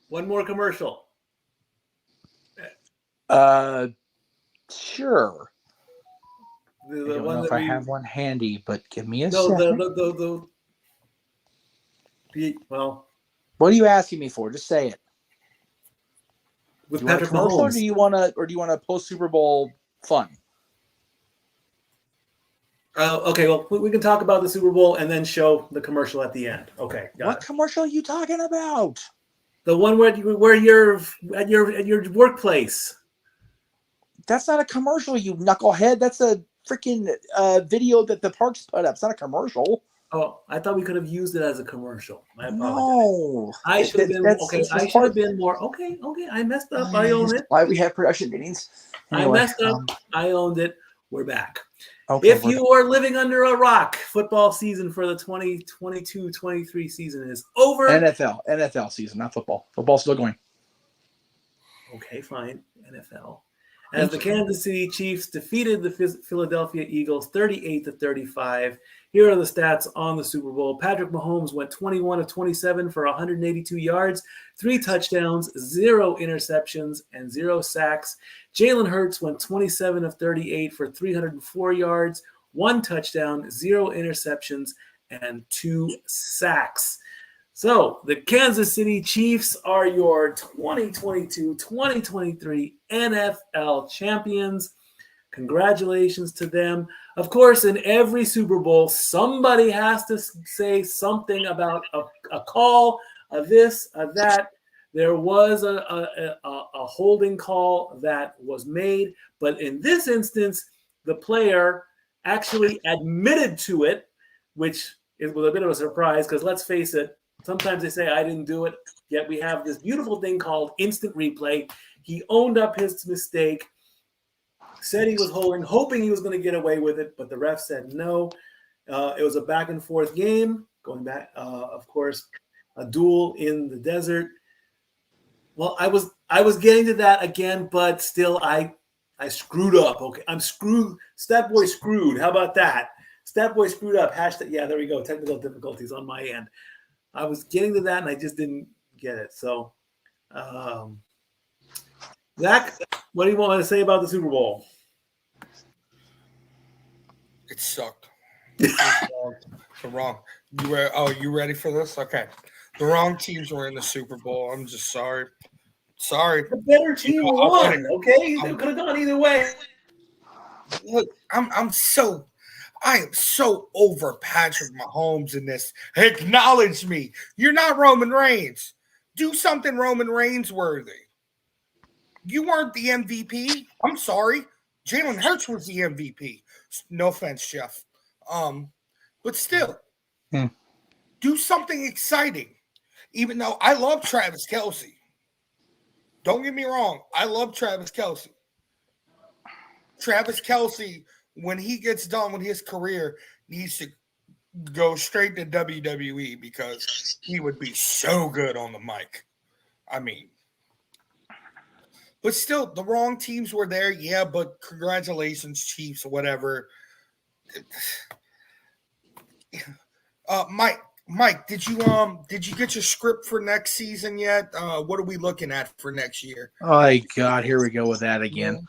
Speaker 2: One more commercial.
Speaker 3: Sure.
Speaker 2: I
Speaker 3: don't know if I have one handy, but give me a second.
Speaker 2: Well,
Speaker 3: what are you asking me for? Just say it.
Speaker 2: With Patrick Mahomes,
Speaker 3: or do you want to post Super Bowl fun?
Speaker 2: Okay, well, we can talk about the Super Bowl and then show the commercial at the end. Okay.
Speaker 3: What commercial are you talking about?
Speaker 2: The one where you're at your workplace.
Speaker 3: That's not a commercial, you knucklehead. That's a freaking video that the parks put up. It's not a commercial.
Speaker 2: Oh, I thought we could have used it as a commercial. I apologize.
Speaker 3: No,
Speaker 2: I should have been okay. I should have been more okay. I messed up. I own it.
Speaker 3: Why we have production meetings?
Speaker 2: Anyway, I messed up. I owned it. We're back.
Speaker 3: Okay,
Speaker 2: if you are living under a rock, football season for the 2022-23 season is over.
Speaker 3: NFL season, not football. Football's still going.
Speaker 2: Okay, fine. NFL. As the Kansas City Chiefs defeated the Philadelphia Eagles 38-35. Here are the stats on the Super Bowl. Patrick Mahomes went 21 of 27 for 182 yards, 3 touchdowns, 0 interceptions, and 0 sacks. Jalen Hurts went 27 of 38 for 304 yards, 1 touchdown, 0 interceptions, and 2 sacks. So the Kansas City Chiefs are your 2022-2023 NFL champions. Congratulations to them. Of course, in every Super Bowl, somebody has to say something about a call, a this, a that. There was a holding call that was made, but in this instance, the player actually admitted to it, which was a bit of a surprise because let's face it, sometimes they say, I didn't do it, yet we have this beautiful thing called instant replay. He owned up his mistake, said he was holding, hoping he was going to get away with it, but the ref said no. It was a back and forth game, going back, of course, a duel in the desert. Well, I was getting to that again, but still I screwed up. Okay, I'm screwed. Stat Boy screwed. How about that? Stat Boy screwed up. Hashtag, yeah, there we go. Technical difficulties on my end. I was getting to that, and I just didn't get it. So Zach, what do you want to say about the Super Bowl?
Speaker 4: It sucked. The wrong. You ready for this? Okay. The wrong teams were in the Super Bowl. I'm just sorry. Sorry.
Speaker 2: The better team won. Okay, it could have gone either way.
Speaker 4: Look, I am so over Patrick Mahomes in this. Acknowledge me. You're not Roman Reigns. Do something Roman Reigns worthy. You weren't the MVP. I'm sorry. Jalen Hurts was the MVP. No offense, Jeff. But still, do something exciting. Even though I love Travis Kelce. Don't get me wrong. I love Travis Kelce. Travis Kelce, when he gets done with his career, needs to go straight to WWE because he would be so good on the mic. I mean, but still, the wrong teams were there. Yeah, but congratulations, Chiefs, whatever. Mike, did you get your script for next season yet? What are we looking at for next year?
Speaker 3: Oh God, here we go with that again.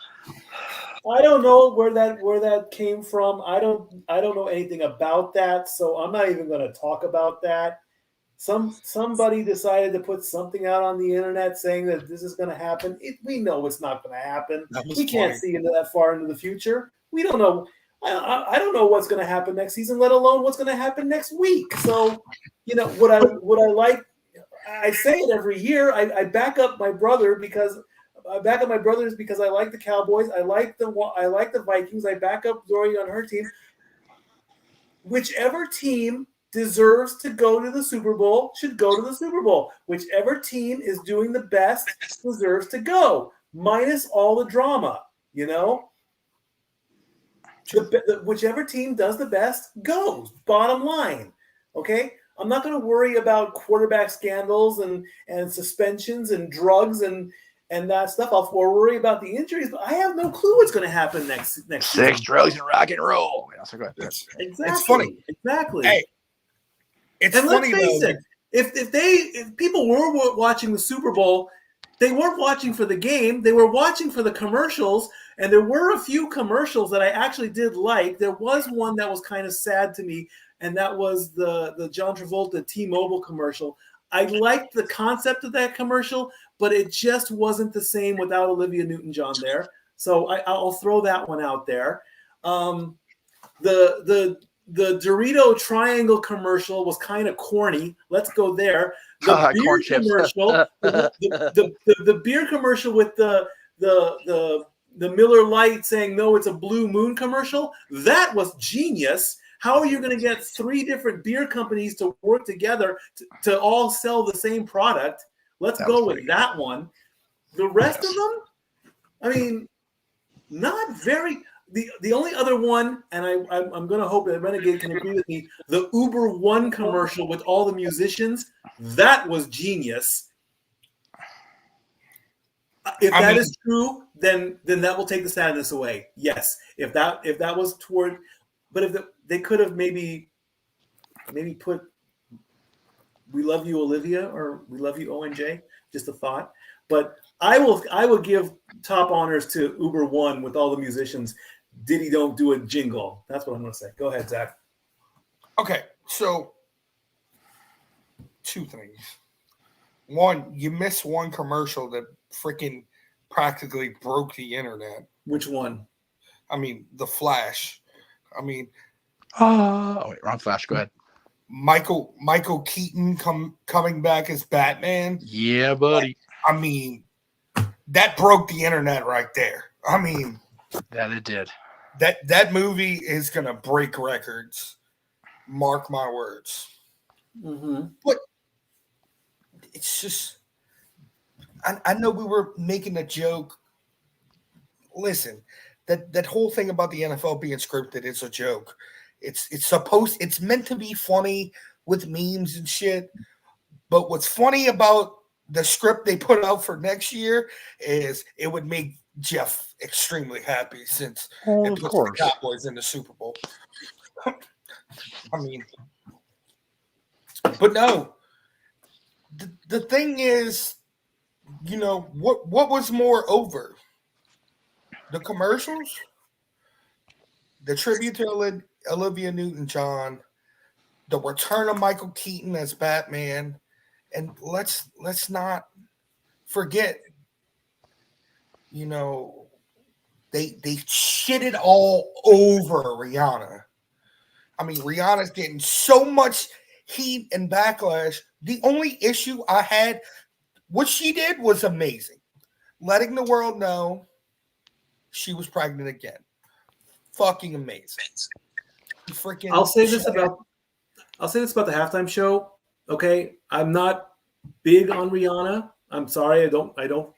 Speaker 2: I don't know where that came from. I don't know anything about that, so I'm not even going to talk about that. Somebody decided to put something out on the internet saying that this is going to happen. We know it's not going to happen. We can't see into that far into the future. We don't know. I don't know what's going to happen next season, let alone what's going to happen next week. So, what I like, I say it every year. I back up my brother because I like the Cowboys. I like the Vikings. I back up Dori on her team. Whichever team deserves to go to the Super Bowl should go to the Super Bowl. Whichever team is doing the best deserves to go, minus all the drama, Whichever team does the best goes, bottom line, okay? I'm not going to worry about quarterback scandals and suspensions and drugs and that stuff. I'll worry about the injuries, but I have no clue what's going to happen next
Speaker 3: Sex,
Speaker 2: season.
Speaker 3: drugs, and rock and roll. Yeah, so go ahead.
Speaker 2: Exactly.
Speaker 4: It's funny.
Speaker 2: Exactly.
Speaker 4: Hey, it's
Speaker 2: and
Speaker 4: funny,
Speaker 2: let's face
Speaker 4: though.
Speaker 2: it. If people were watching the Super Bowl, they weren't watching for the game. They were watching for the commercials, and there were a few commercials that I actually did like. There was one that was kind of sad to me, and that was the John Travolta T-Mobile commercial. I liked the concept of that commercial, but it just wasn't the same without Olivia Newton-John there. So I'll throw that one out there. The Dorito triangle commercial was kind of corny. Let's go there. The beer commercial, the beer commercial with the Miller Lite saying no, it's a Blue Moon commercial. That was genius. How are you going to get 3 different beer companies to work together to all sell the same product? Let's go with that one. The rest of them, I mean, not very. The only other one, and I'm going to hope that Renegade can agree with me, the Uber One commercial with all the musicians, that was genius. If that is true, then that will take the sadness away. Yes, if that was toward, but if they could have maybe put "We Love You, Olivia" or "We Love You, ONJ." Just a thought, but I will give top honors to Uber One with all the musicians. Diddy don't do a jingle. That's what I'm going to say. Go ahead, Zach.
Speaker 4: Okay, so 2 things. One, you missed one commercial that freaking practically broke the internet.
Speaker 2: Which one?
Speaker 4: I mean, The Flash. I mean,
Speaker 3: wrong Flash. Go ahead.
Speaker 4: Michael Keaton coming back as Batman.
Speaker 3: Yeah, buddy.
Speaker 4: I mean, that broke the internet right there. I mean,
Speaker 3: that it did.
Speaker 4: That movie is gonna break records. Mark my words.
Speaker 2: Mm-hmm.
Speaker 4: But it's just, I know we were making a joke. Listen, that whole thing about the NFL being scripted is a joke. It's meant to be funny with memes and shit. But what's funny about the script they put out for next year is it would make Jeff extremely happy since it puts the Cowboys in the Super Bowl. I mean, but no. The thing is, you know what was more over? The commercials, the tribute to Olivia Newton-John, the return of Michael Keaton as Batman, and let's not forget, you know, they shitted all over Rihanna. I mean, Rihanna's getting so much heat and backlash. The only issue I had, what she did was amazing. Letting the world know she was pregnant again. Fucking amazing. Freaking
Speaker 2: I'll say this about the halftime show. Okay, I'm not big on Rihanna. I'm sorry, I don't.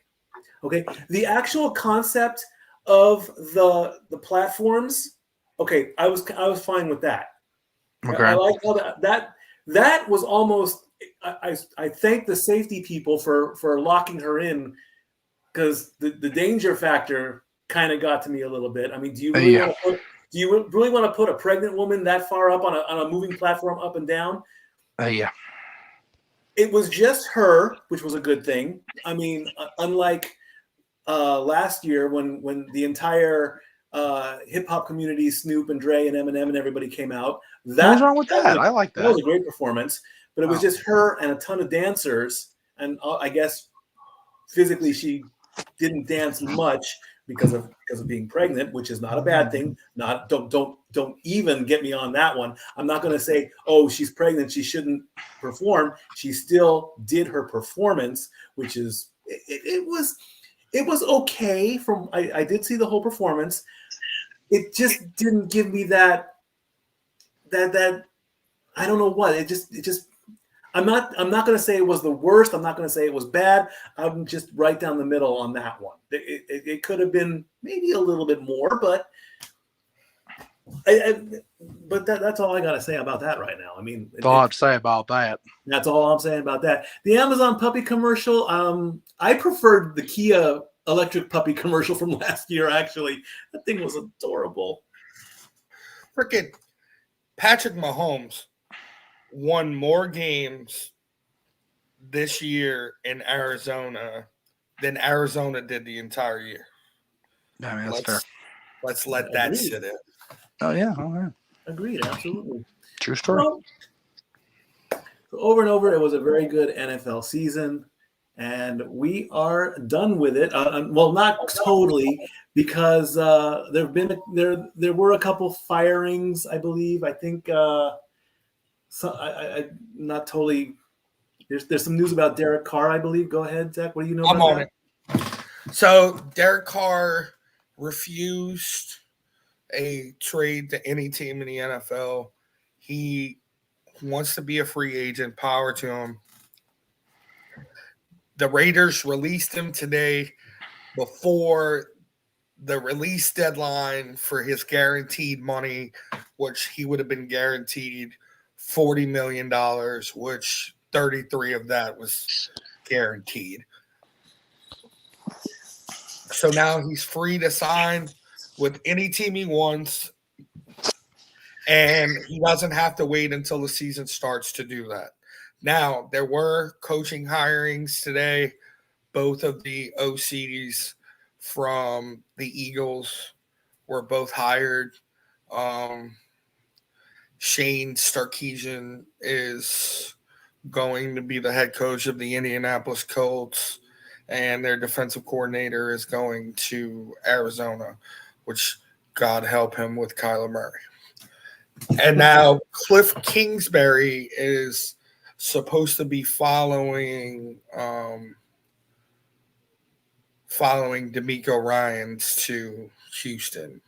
Speaker 2: Okay, the actual concept of the platforms. Okay, I was fine with that.
Speaker 3: Okay.
Speaker 2: I like how that was almost. I thank the safety people for locking her in, because the danger factor kind of got to me a little bit. I mean, do you really want to put a pregnant woman that far up on a moving platform up and down?
Speaker 3: Yeah.
Speaker 2: It was just her, which was a good thing. I mean, unlike last year when the entire hip hop community, Snoop and Dre and Eminem and everybody came out.
Speaker 3: What's wrong with that? I like that.
Speaker 2: That was a great performance, but it was just her and a ton of dancers, and I guess physically she didn't dance much because of being pregnant, which is not a bad thing. Don't even get me on that one. I'm not going to say, oh, she's pregnant, she shouldn't perform. She still did her performance, which is it was okay. I did see the whole performance. It just didn't give me that I don't know what. It just I'm not going to say it was the worst. I'm not going to say it was bad. I'm just right down the middle on that one. It could have been maybe a little bit more, but that's all I got to say about that right now. I mean,
Speaker 3: that's all I'd say about that.
Speaker 2: That's all I'm saying about that. The Amazon puppy commercial, I preferred the Kia electric puppy commercial from last year, actually. That thing was adorable.
Speaker 4: Freaking Patrick Mahomes won more games this year in Arizona than Arizona did the entire year.
Speaker 3: I mean, that's fair.
Speaker 4: Let's let that sit in.
Speaker 3: Oh, yeah. All right.
Speaker 2: Agreed. Absolutely.
Speaker 3: True story.
Speaker 2: Well, so over and over, it was a very good NFL season, and we are done with it. Well, not totally, because there were a couple firings, I believe. I think I'm not totally. There's some news about Derek Carr, I believe. Go ahead, Zach. What do you know about that?
Speaker 4: It. So Derek Carr refused a trade to any team in the NFL. He wants to be a free agent. Power to him. The Raiders released him today before the release deadline for his guaranteed money, which he would have been guaranteed $40 million, which 33 of that was guaranteed. So now he's free to sign with any team he wants, and he doesn't have to wait until the season starts to do that. Now, there were coaching hirings today. Both of the OCs from the Eagles were both hired. Shane Sarkisian is going to be the head coach of the Indianapolis Colts, and their defensive coordinator is going to Arizona, which God help him with Kyler Murray. And now Cliff Kingsbury is supposed to be following D'Amico Ryans to Houston.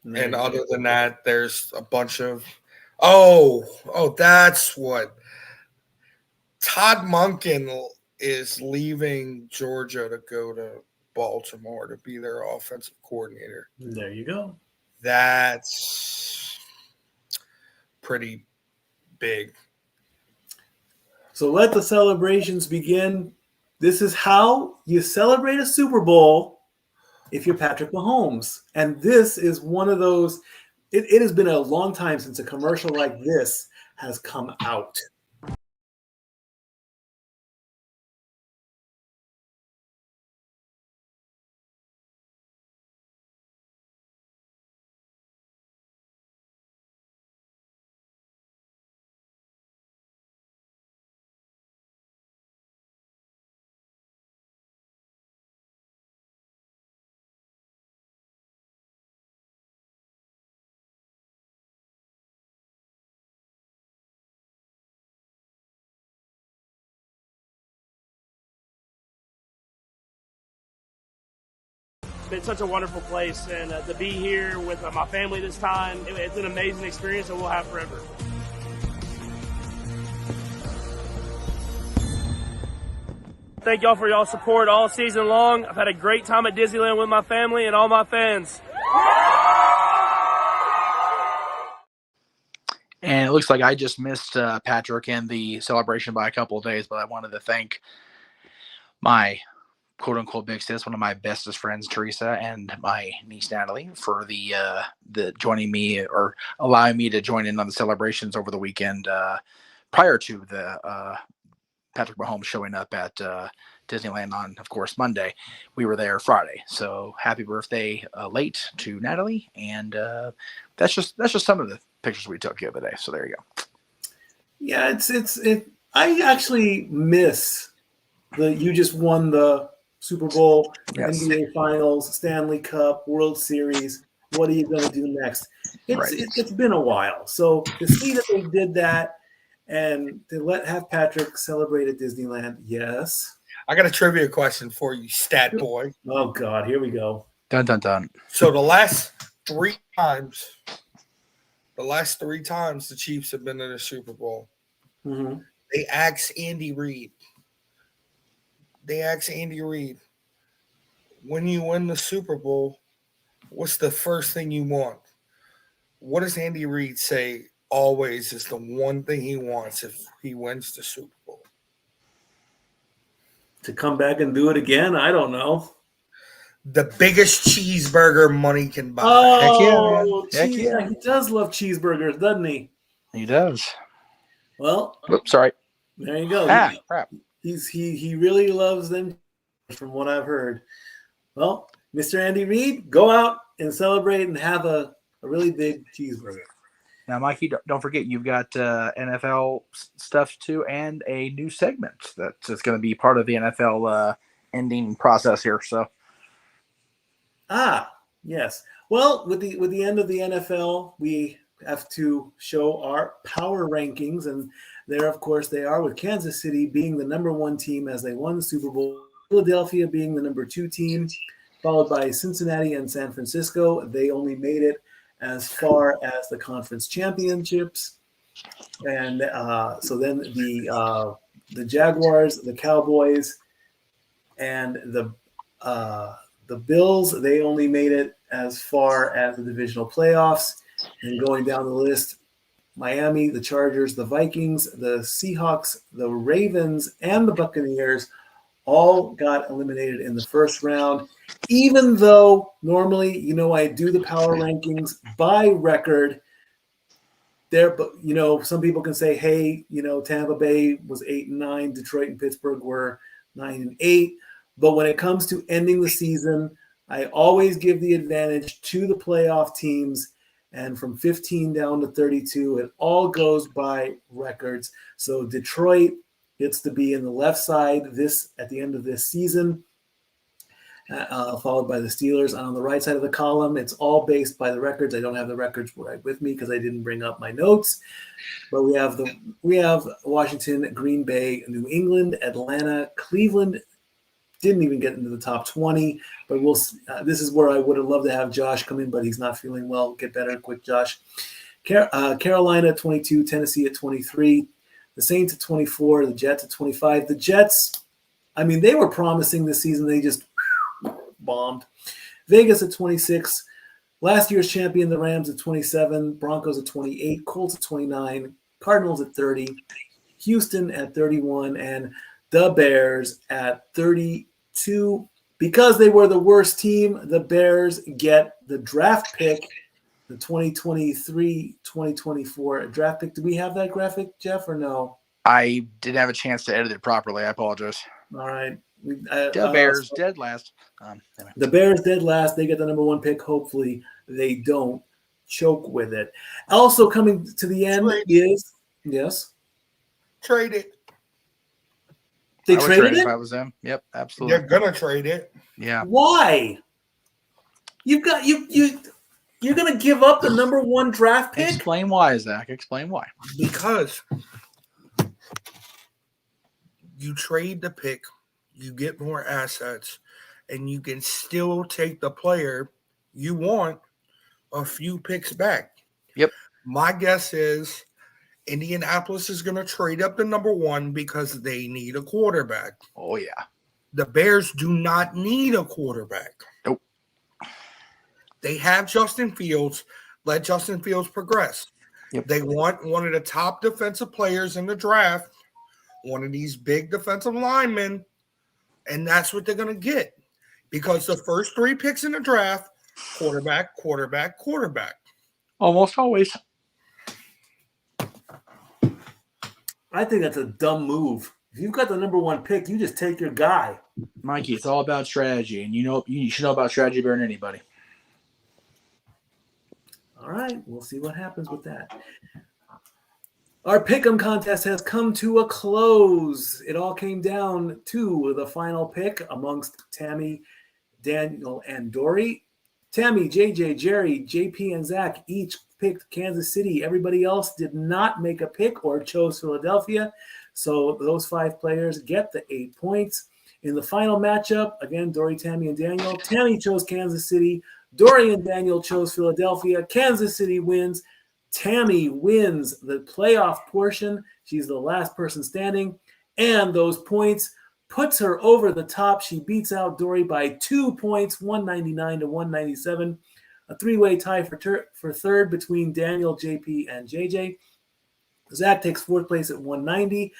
Speaker 4: And other than that, there's a bunch of that's what Todd Monken is leaving Georgia to go to Baltimore to be their offensive coordinator.
Speaker 2: There you go.
Speaker 4: That's pretty big.
Speaker 2: So let the celebrations begin. This is how you celebrate a Super Bowl if you're Patrick Mahomes. And this is one of those, it has been a long time since a commercial like this has come out.
Speaker 5: It's been such a wonderful place, and to be here with my family this time, it's an amazing experience that we'll have forever. Thank y'all for y'all support all season long. I've had a great time at Disneyland with my family and all my fans.
Speaker 3: And it looks like I just missed Patrick and the celebration by a couple of days, but I wanted to thank my quote-unquote big sis, one of my bestest friends, Teresa, and my niece Natalie, for the joining me or allowing me to join in on the celebrations over the weekend prior to the Patrick Mahomes showing up at Disneyland on, of course, Monday. We were there Friday, so happy birthday late to Natalie, and that's just some of the pictures we took the other day. So there you go.
Speaker 2: Yeah, I actually miss you just won the Super Bowl,
Speaker 3: Yes.
Speaker 2: NBA Finals, Stanley Cup, World Series. What are you going to do next? It's been a while, so to see that they did that. And to have Patrick celebrate at Disneyland, yes.
Speaker 4: I got a trivia question for you, stat boy.
Speaker 2: Oh, God, here we go.
Speaker 3: Dun, dun, dun.
Speaker 4: So the last three times the Chiefs have been in the Super Bowl, they asked Andy Reid. When you win the Super Bowl, what's the first thing you want? What does Andy Reid say always is the one thing he wants if he wins the Super Bowl?
Speaker 2: To come back and do it again? I don't know.
Speaker 4: The biggest cheeseburger money can buy.
Speaker 2: Oh,
Speaker 3: Heck yeah.
Speaker 2: He does love cheeseburgers, doesn't he?
Speaker 3: He does.
Speaker 2: Well,
Speaker 3: oops, sorry.
Speaker 2: There you go.
Speaker 3: Crap.
Speaker 2: He really loves them, from what I've heard. Well, Mr. Andy Reid, go out and celebrate and have a really big cheeseburger.
Speaker 3: Now, Mikey, don't forget you've got NFL stuff too, and a new segment that's going to be part of the NFL ending process here. So,
Speaker 2: yes. Well, with the end of the NFL, we have to show our power rankings, and there, of course, they are, with Kansas City being the number 1 team as they won the Super Bowl, Philadelphia being the number 2 team, followed by Cincinnati and San Francisco. They only made it as far as the conference championships, and so then the Jaguars, the Cowboys, and the Bills, they only made it as far as the divisional playoffs. And going down the list, Miami, the Chargers, the Vikings, the Seahawks, the Ravens, and the Buccaneers all got eliminated in the first round, even though normally, I do the power rankings by record there, but, some people can say, hey, Tampa Bay was 8-9, Detroit and Pittsburgh were 9-8. But when it comes to ending the season, I always give the advantage to the playoff teams. And from 15 down to 32, it all goes by records. So Detroit gets to be in the left side at the end of this season, followed by the Steelers. And on the right side of the column, it's all based by the records. I don't have the records right with me because I didn't bring up my notes. But we have Washington, Green Bay, New England, Atlanta, Cleveland. Didn't even get into the top 20, but this is where I would have loved to have Josh come in, but he's not feeling well. Get better quick, Josh. Carolina at 22, Tennessee at 23, the Saints at 24, the Jets at 25. The Jets, they were promising this season. They just bombed. Vegas at 26, last year's champion, the Rams at 27, Broncos at 28, Colts at 29, Cardinals at 30, Houston at 31, and the Bears at 32. Because they were the worst team, the Bears get the draft pick, the 2023-2024 draft pick. Do we have that graphic, Jeff, or no?
Speaker 3: I didn't have a chance to edit it properly. I apologize.
Speaker 2: All right.
Speaker 3: The Bears dead last. Anyway.
Speaker 2: The Bears dead last. They get the number 1 pick. Hopefully they don't choke with it. Also coming to the end is – yes?
Speaker 4: Trade it.
Speaker 2: They traded it?
Speaker 3: If I was them. Yep, absolutely.
Speaker 4: They're gonna trade it.
Speaker 3: Yeah.
Speaker 2: Why? You're gonna give up the number 1 draft pick?
Speaker 3: Explain why, Zach. Explain why.
Speaker 4: Because you trade the pick, you get more assets, and you can still take the player you want a few picks back.
Speaker 3: Yep.
Speaker 4: My guess is Indianapolis is going to trade up to number 1 because they need a quarterback.
Speaker 3: Oh, yeah.
Speaker 4: The Bears do not need a quarterback.
Speaker 3: Nope.
Speaker 4: They have Justin Fields. Let Justin Fields progress.
Speaker 3: Yep.
Speaker 4: They want one of the top defensive players in the draft, one of these big defensive linemen, and that's what they're going to get. Because the first 3 picks in the draft, quarterback, quarterback, quarterback.
Speaker 3: Almost always.
Speaker 2: I think that's a dumb move. If you've got the number 1 pick, you just take your guy.
Speaker 3: Mikey, it's all about strategy, and you should know about strategy better than anybody.
Speaker 2: All right, we'll see what happens with that. Our pick'em contest has come to a close. It all came down to the final pick amongst Tammy, Daniel, and Dori. Tammy, JJ, Jerry, JP, and Zach each picked Kansas City. Everybody else did not make a pick or chose Philadelphia. So those 5 players get the 8 points. In the final matchup, again, Dori, Tammy, and Daniel. Tammy chose Kansas City. Dori and Daniel chose Philadelphia. Kansas City wins. Tammy wins the playoff portion. She's the last person standing. And those points puts her over the top. She beats out Dori by 2 points, 199 to 197. A 3-way tie for third between Daniel, JP, and JJ. Zach takes 4th place at 190.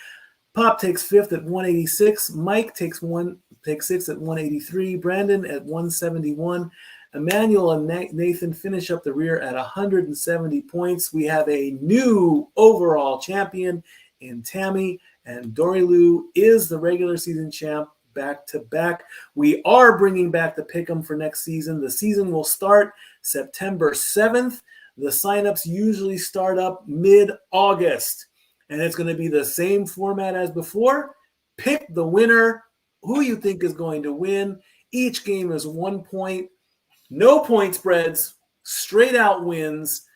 Speaker 2: Pop takes 5th at 186. Mike takes 6th at 183. Brandon at 171. Emmanuel and Nathan finish up the rear at 170 points. We have a new overall champion in Tammy, and Dori Lou is the regular season champ back-to-back. We are bringing back the pick'em for next season. The season will start September 7th. The signups usually start up mid-August, and it's going to be the same format as before. Pick the winner, who you think is going to win. Each game is 1 point. No point spreads, straight out wins.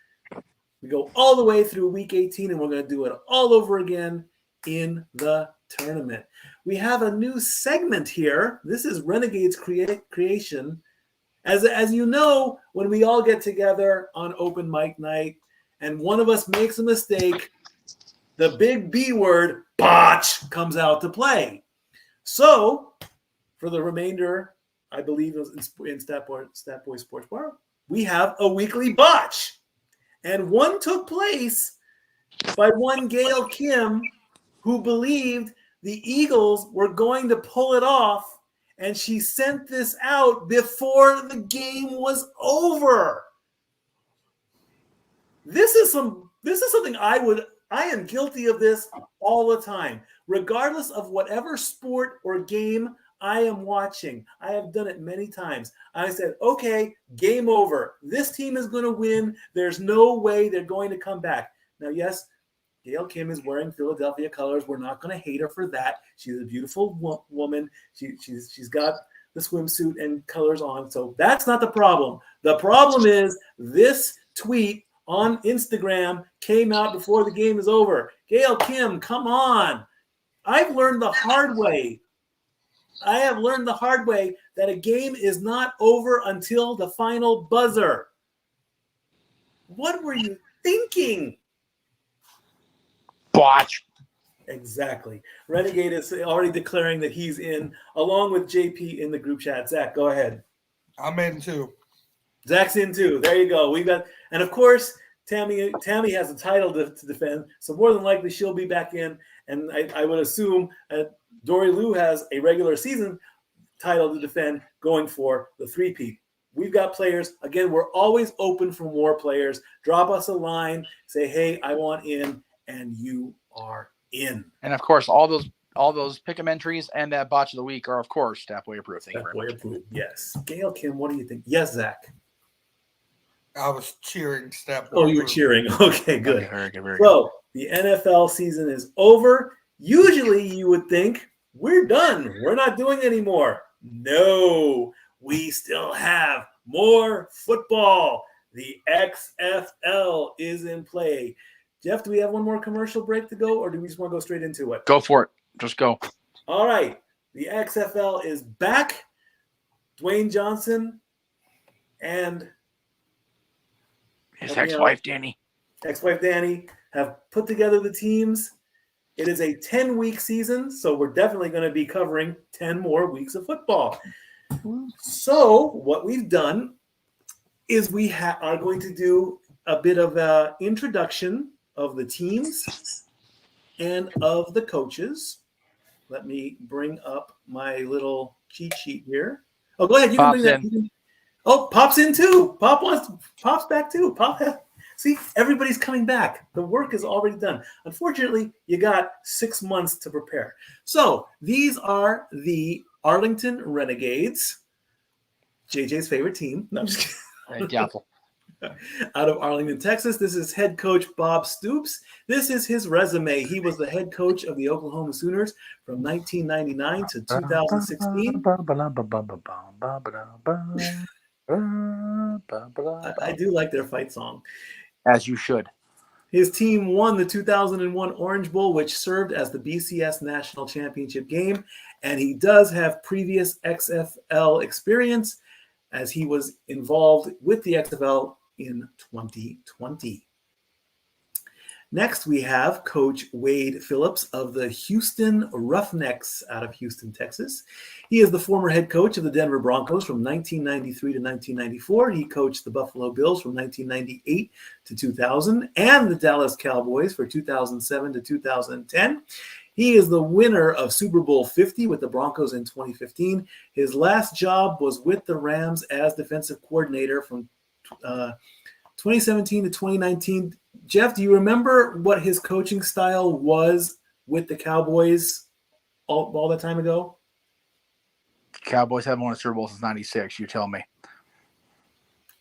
Speaker 2: We go all the way through week 18, and we're going to do it all over again in the tournament. We have a new segment here. This is Renegades Creation. As you know, when we all get together on open mic night and one of us makes a mistake, the big B word, botch, comes out to play. So, for the remainder, I believe it was in Stat Boy Sports Bar, we have a weekly botch. And one took place by one Gail Kim, who believed the Eagles were going to pull it off, and she sent this out before the game was over. This is something I am guilty of this all the time, regardless of whatever sport or game I am watching. I have done it many times. I said, okay, game over. This team is going to win. There's no way they're going to come back. Now, yes, Gail Kim is wearing Philadelphia colors. We're not going to hate her for that. She's a beautiful woman. She's got the swimsuit and colors on. So that's not the problem. The problem is this tweet on Instagram came out before the game is over. Gail Kim, come on. I've learned the hard way. I have learned the hard way that a game is not over until the final buzzer. What were you thinking?
Speaker 3: Botch.
Speaker 2: Exactly. Renegade is already declaring that he's in, along with JP in the group chat. Zach, go ahead.
Speaker 4: I'm in too.
Speaker 2: Zach's in too. There you go. And of course, Tammy has a title to defend, so more than likely she'll be back in. And I would assume Dori Lou has a regular season title to defend, going for the three-peat. We've got players. Again, we're always open for more players. Drop us a line. Say, hey, I want in, and you are in.
Speaker 3: And of course, all those pick'em entries and that botch of the week are, of course, Tapway approved. Thank you very much.
Speaker 2: Approved. Yes. Gail Kim, what do you think? Yes, Zach.
Speaker 4: I was cheering Step.
Speaker 2: Oh, you were cheering. Okay, good.
Speaker 3: Okay, very good, very
Speaker 2: So the NFL season is over. Usually you would think we're done. We're not doing anymore. No, we still have more football. The XFL is in play. Jeff, do we have one more commercial break to go, or do we just want to go straight into it?
Speaker 3: Go for it. Just go.
Speaker 2: All right. The XFL is back. Dwayne Johnson and
Speaker 3: His ex-wife, Danny.
Speaker 2: Ex-wife Danny have put together the teams. It is a 10-week season, so we're definitely going to be covering 10 more weeks of football. So what we've done is we are going to do a bit of an introduction of the teams and of the coaches. Let me bring up my little cheat sheet here. Oh, go ahead. You can bring that. Oh, Pop's in too. Pop's back too. See, everybody's coming back. The work is already done. Unfortunately, you got 6 months to prepare. So these are the Arlington Renegades, JJ's favorite team. No, I'm just kidding.
Speaker 3: Doubtful.
Speaker 2: Out of Arlington, Texas. This is head coach Bob Stoops. This is his resume. He was the head coach of the Oklahoma Sooners from 1999 to 2016. I do like their fight song.
Speaker 3: As you should.
Speaker 2: His team won the 2001 Orange Bowl, which served as the BCS National Championship game, and he does have previous XFL experience as he was involved with the XFL in 2020. Next, we have Coach Wade Phillips of the Houston Roughnecks out of Houston, Texas. He is the former head coach of the Denver Broncos from 1993 to 1994. He coached the Buffalo Bills from 1998 to 2000 and the Dallas Cowboys for 2007 to 2010. He is the winner of Super Bowl 50 with the Broncos in 2015. His last job was with the Rams as defensive coordinator from 2017 to 2019. Jeff, do you remember what his coaching style was with the Cowboys all that time ago?
Speaker 3: Cowboys haven't won a Super Bowl since '96. You tell me.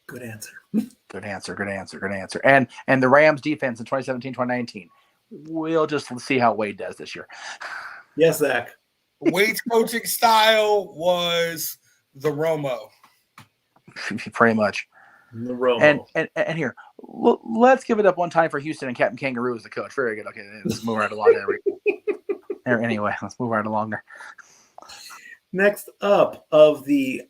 Speaker 2: Good answer.
Speaker 3: Good answer. And the Rams defense in 2017, 2019. We'll just see how Wade does this year.
Speaker 2: Yes, Zach.
Speaker 4: Wade's coaching style was the Romo.
Speaker 3: Pretty much.
Speaker 2: The Romo.
Speaker 3: And here, let's give it up one time for Houston and Captain Kangaroo as the coach. Very good. Okay, let's move right along there. Anyway, let's move right along there.
Speaker 2: Next up of the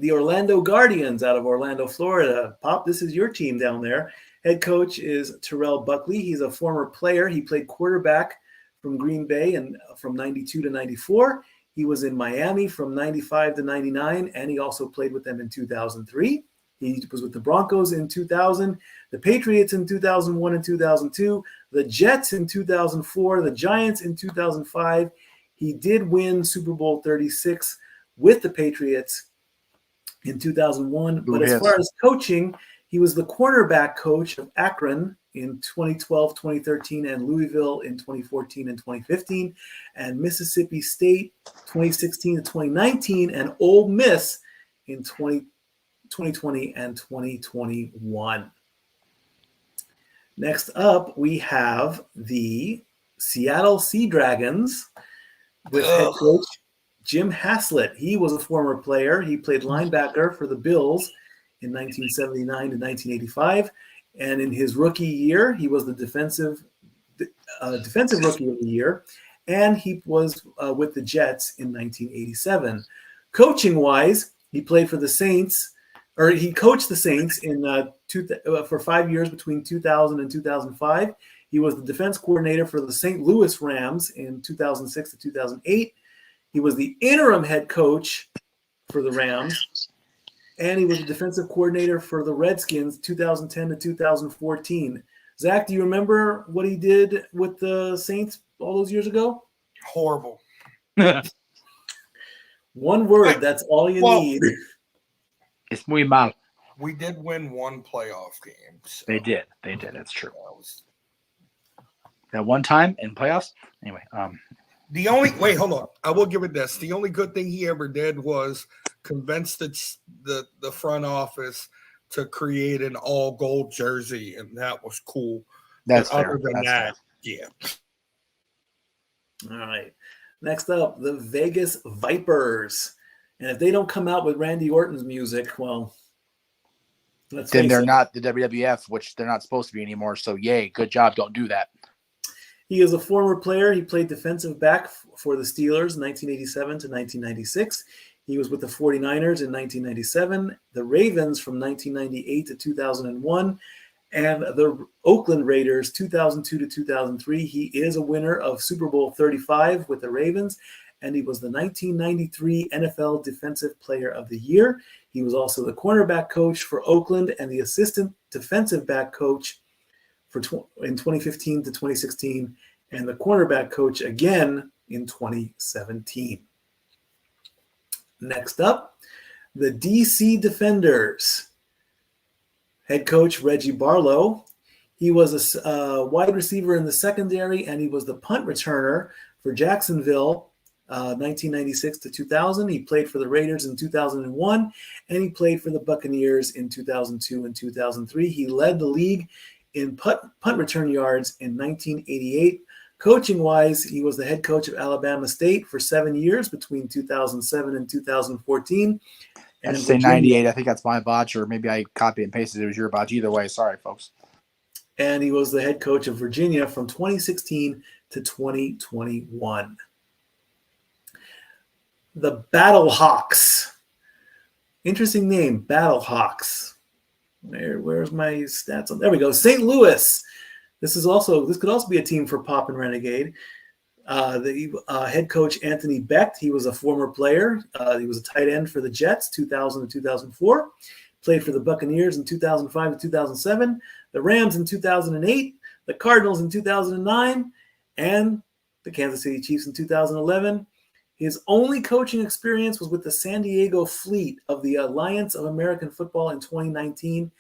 Speaker 2: Orlando Guardians out of Orlando, Florida. Pop, this is your team down there. Head coach is Terrell Buckley. He's a former player. He played quarterback from Green Bay and from 92 to 94. He was in Miami from 95 to 99, and he also played with them in 2003. He was with the Broncos in 2000, the Patriots in 2001 and 2002, the Jets in 2004, the Giants in 2005. He did win Super Bowl 36 with the Patriots in 2001. But as far as coaching, he was the cornerback coach of Akron in 2012, 2013, and Louisville in 2014 and 2015, and Mississippi State 2016 to 2019, and Ole Miss in 2020 and 2021. Next up, we have the Seattle Sea Dragons with head coach Jim Haslett. He was a former player. He played linebacker for the Bills in 1979 to 1985. And in his rookie year, he was the defensive rookie of the year. And he was with the Jets in 1987. Coaching-wise, he played for the Saints, or he coached the Saints for 5 years between 2000 and 2005. He was the defense coordinator for the St. Louis Rams in 2006 to 2008. He was the interim head coach for the Rams, and he was the defensive coordinator for the Redskins 2010 to 2014. Zach, do you remember what he did with the Saints all those years ago?
Speaker 4: Horrible.
Speaker 2: One word, that's all you need.
Speaker 3: It's muy mal.
Speaker 4: We did win one playoff game. So
Speaker 3: They did. That's true. That one time in playoffs? Anyway,
Speaker 4: hold on. I will give it this. The only good thing he ever did was convince the front office to create an all gold jersey, and that was cool.
Speaker 3: That's
Speaker 4: but
Speaker 3: fair.
Speaker 4: Other than
Speaker 3: That's
Speaker 4: that,
Speaker 3: fair.
Speaker 4: yeah.
Speaker 2: All right. Next up, the Vegas Vipers. And if they don't come out with Randy Orton's music, well,
Speaker 3: then they're not the WWF, which they're not supposed to be anymore. So, yay, good job. Don't do that.
Speaker 2: He is a former player. He played defensive back for the Steelers 1987 to 1996. He was with the 49ers in 1997, the Ravens from 1998 to 2001, and the Oakland Raiders 2002 to 2003. He is a winner of Super Bowl 35 with the Ravens, and he was the 1993 NFL Defensive Player of the Year. He was also the cornerback coach for Oakland and the assistant defensive back coach in 2015 to 2016, and the cornerback coach again in 2017. Next up, the DC Defenders. Head coach Reggie Barlow. He was a wide receiver in the secondary, and he was the punt returner for Jacksonville 1996 to 2000. He played for the Raiders in 2001, and he played for the Buccaneers in 2002 and 2003. He led the league in punt return yards in 1988. Coaching-wise, he was the head coach of Alabama State for 7 years between 2007 and 2014.
Speaker 3: I should say 98. I think that's my botch, or maybe I copied and pasted it was your botch. Either way, sorry, folks.
Speaker 2: And he was the head coach of Virginia from 2016 to 2021. The Battlehawks. Interesting name, Battlehawks. Where's my stats? There we go. St. Louis. This could also be a team for Pop and Renegade. The head coach Anthony Becht, he was a former player. He was a tight end for the Jets 2000 to 2004. Played for the Buccaneers in 2005 to 2007, the Rams in 2008, the Cardinals in 2009, and the Kansas City Chiefs in 2011. His only coaching experience was with the San Diego Fleet of the Alliance of American Football in 2019,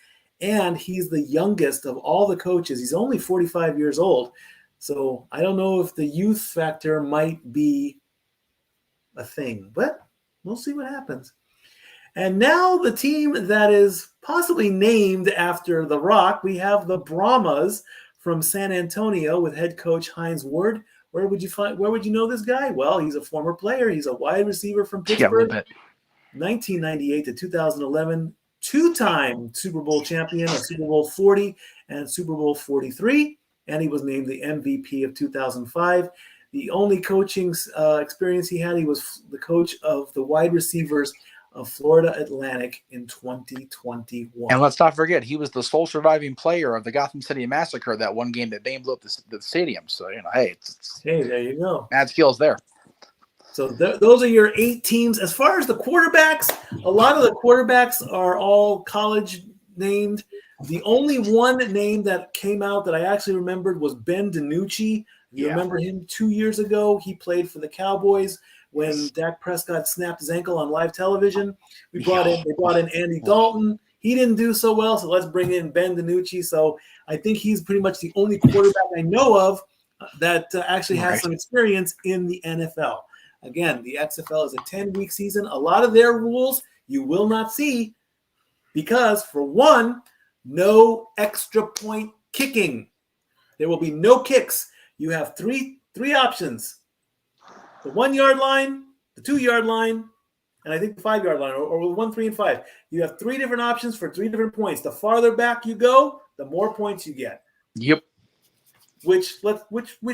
Speaker 2: and he's the youngest of all the coaches. He's only 45 years old. So I don't know if the youth factor might be a thing, but we'll see what happens. And now the team that is possibly named after The Rock, we have the Brahmas from San Antonio with head coach Hines Ward. Where would you know this guy? Well, he's a former player. He's a wide receiver from Pittsburgh. 1998 to 2011, two-time Super Bowl champion of Super Bowl 40 and Super Bowl 43. And he was named the MVP of 2005. The only coaching experience he had, he was the coach of the wide receivers of Florida Atlantic in 2021.
Speaker 3: And let's not forget, he was the sole surviving player of the Gotham City Massacre, that one game that they blew up the stadium. So, hey,
Speaker 2: there you go.
Speaker 3: Mad skills there.
Speaker 2: So those are your 8 teams. As far as the quarterbacks, a lot of the quarterbacks are all college named. The only one name that came out that I actually remembered was Ben DiNucci. You remember him 2 years ago? He played for the Cowboys when Dak Prescott snapped his ankle on live television. They brought in Andy Dalton. He didn't do so well, so let's bring in Ben DiNucci. So I think he's pretty much the only quarterback I know of that actually has some experience in the NFL. Again, the XFL is a 10-week season. A lot of their rules you will not see because, for one, no extra point kicking. There will be no kicks. You have three options. The 1 yard line, the 2 yard line, and I think the 5 yard line, or 1, 3, and 5. You have 3 different options for 3 different points. The farther back you go, the more points you get.
Speaker 3: Yep.
Speaker 2: Which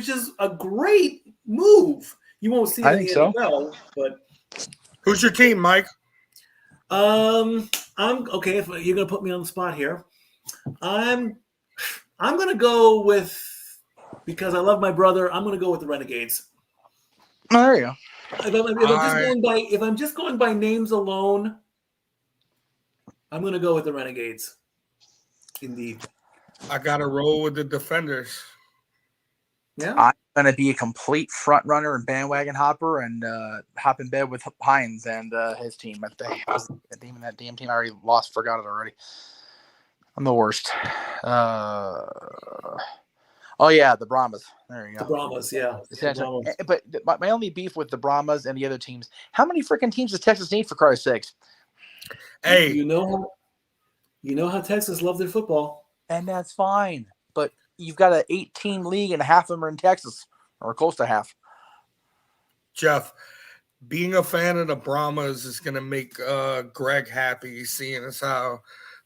Speaker 2: is a great move. You won't see it in the NFL, but
Speaker 4: who's your team, Mike?
Speaker 2: I'm okay. If you're gonna put me on the spot here, I'm gonna go with, because I love my brother, I'm gonna go with the Renegades.
Speaker 3: Oh, there you go.
Speaker 2: If I'm just going by names alone, I'm gonna go with the Renegades. Indeed.
Speaker 4: I gotta roll with the Defenders.
Speaker 2: Yeah.
Speaker 3: I'm gonna be a complete front runner and bandwagon hopper and hop in bed with Hines and his team. That damn team I already forgot it already. I'm the worst. Oh yeah, the Brahmas. There you go.
Speaker 2: The Brahmas, yeah.
Speaker 3: But my only beef with the Brahmas and the other teams, how many freaking teams does Texas need, for Christ's sakes?
Speaker 4: Hey,
Speaker 2: you know how Texas loves their football,
Speaker 3: and that's fine. But you've got an 8-team league, and half of them are in Texas, or close to half.
Speaker 4: Jeff, being a fan of the Brahmas is going to make Greg happy, seeing as how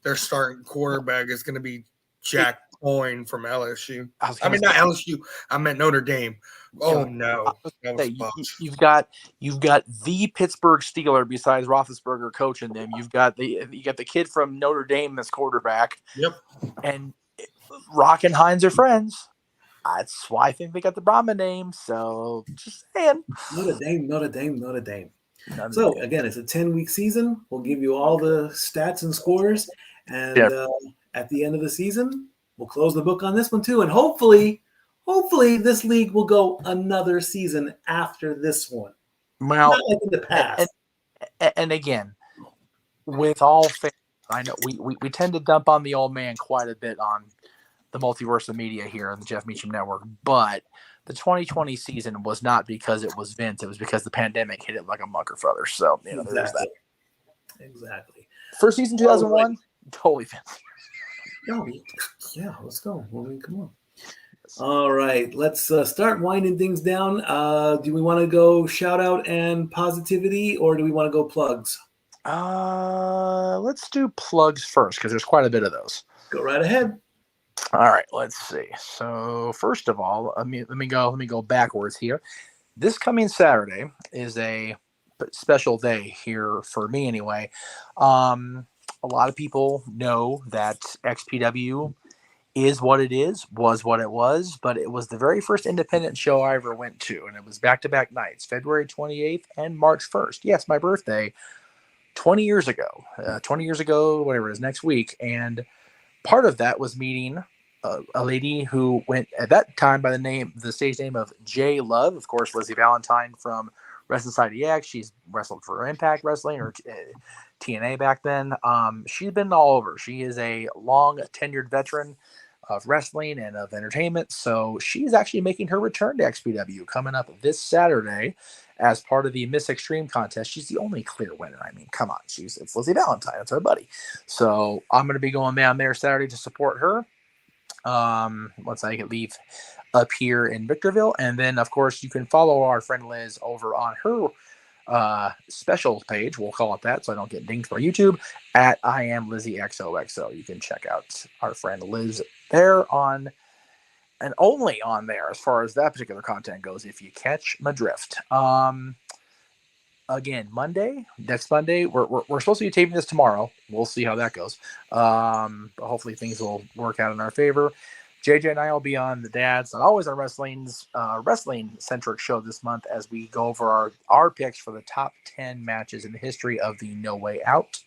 Speaker 4: their starting quarterback is going to be Jack coin from LSU.
Speaker 3: I
Speaker 4: I mean, not LSU. I meant Notre Dame. Oh no, that was
Speaker 3: you've got the Pittsburgh Steeler besides Roethlisberger coaching them. You got the kid from Notre Dame that's quarterback.
Speaker 4: Yep.
Speaker 3: And Rock and Hines are friends. That's why I think they got the Brahma name. So just saying.
Speaker 2: Notre Dame. So again, it's a 10-week season. We'll give you all the stats and scores, and at the end of the season, we'll close the book on this one too. And hopefully, this league will go another season after this one.
Speaker 3: Well,
Speaker 2: not like in the past.
Speaker 3: And again, with all fans, I know we tend to dump on the old man quite a bit on the multiverse of media here on the Jeff Meacham Network, but the 2020 season was not because it was Vince. It was because the pandemic hit it like a mucker feather. So, there's that.
Speaker 2: Exactly.
Speaker 3: First season, 2001, totally Vince.
Speaker 2: Oh, yeah, let's go. I mean, come on. All right, let's start winding things down. Do we want to go shout out and positivity, or do we want to go plugs?
Speaker 3: Let's do plugs first because there's quite a bit of those.
Speaker 2: Go right ahead.
Speaker 3: All right, let's see. So first of all, let me go backwards here. This coming Saturday is a special day here for me anyway. A lot of people know that XPW is what it is, was what it was, but it was the very first independent show I ever went to, and it was back-to-back nights, February 28th and March 1st. Yes, my birthday, 20 years ago, whatever it is, next week, and part of that was meeting a lady who went at that time by the stage name of J Love, of course, Lizzie Valentine from Wrestling Society X. She's wrestled for Impact Wrestling or TNA back then. She's been all over. She is a long tenured veteran of wrestling and of entertainment. So she's actually making her return to XPW coming up this Saturday as part of the Miss Extreme contest. She's the only clear winner. I mean, come on. It's Lizzie Valentine. It's her buddy. So I'm going to be going down there Saturday to support her. Once I can leave up here in Victorville. And then, of course, you can follow our friend Liz over on her special page, we'll call it that, so I don't get dinged for YouTube, at I am Lizzie XOXO. You can check out our friend Liz there on, and only on there as far as that particular content goes, if you catch my drift. Again, next Monday, we're supposed to be taping this tomorrow. We'll see how that goes. But hopefully things will work out in our favor. JJ and I will be on the Dads, not always our wrestling-centric show this month as we go over our picks for the top 10 matches in the history of the No Way Out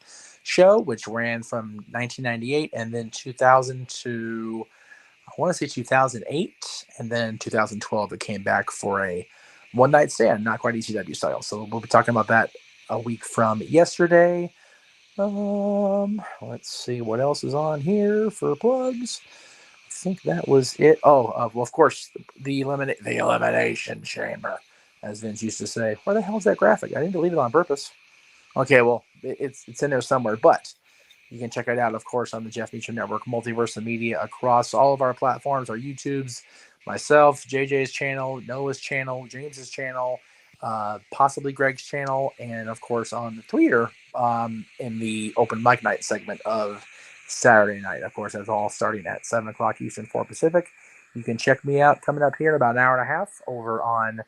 Speaker 3: show, which ran from 1998 and then 2000 to, I want to say 2008, and then 2012 it came back for a one-night stand, not quite ECW style. So we'll be talking about that a week from yesterday. Let's see what else is on here for plugs. I think that was it. Well, of course, the Elimination Chamber, as Vince used to say. Where the hell is that graphic? I didn't delete it on purpose. Okay, well, it's in there somewhere, but you can check it out, of course, on the Jeff Meacham Network, Multiverse of Media, across all of our platforms, our YouTubes, myself, JJ's channel, Noah's channel, James's channel, possibly Greg's channel, and of course on the Twitter in the open mic night segment of Saturday night. Of course, that's all starting at 7 o'clock Eastern, 4 Pacific. You can check me out coming up here in about an hour and a half over on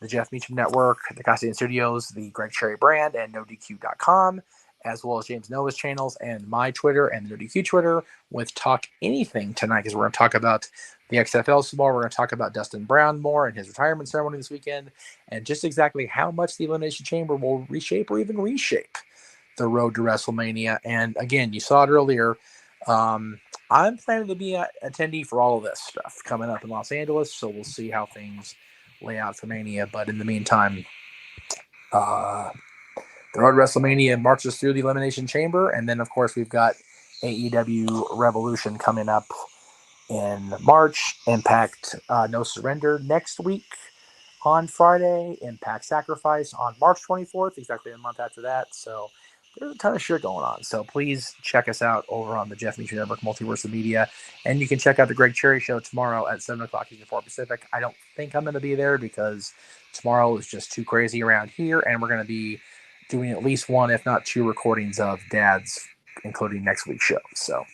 Speaker 3: the Jeff Meacham Network, the Casa D-18 Studios, the Greg Cherry brand, and NoDQ.com, as well as James Noah's channels and my Twitter and the NoDQ Twitter with Talk Anything tonight, because we're going to talk about the XFL some more. We're going to talk about Dustin Brown more and his retirement ceremony this weekend, and just exactly how much the Elimination Chamber will reshape or even reshape the road to WrestleMania. And again, you saw it earlier. I'm planning to be an attendee for all of this stuff coming up in Los Angeles, so we'll see how things lay out for Mania. But in the meantime, the road to WrestleMania marches through the Elimination Chamber, and then of course we've got AEW Revolution coming up in March, Impact No Surrender next week on Friday, Impact Sacrifice on March 24th, exactly a month after that. So there's a ton of shit going on. So please check us out over on the Jeff Meacham Network, Multiverse of Media. And you can check out the Greg Cherry Show tomorrow at 7 o'clock Eastern, 4 Pacific. I don't think I'm going to be there because tomorrow is just too crazy around here, and we're going to be doing at least one, if not two, recordings of Dads, including next week's show. So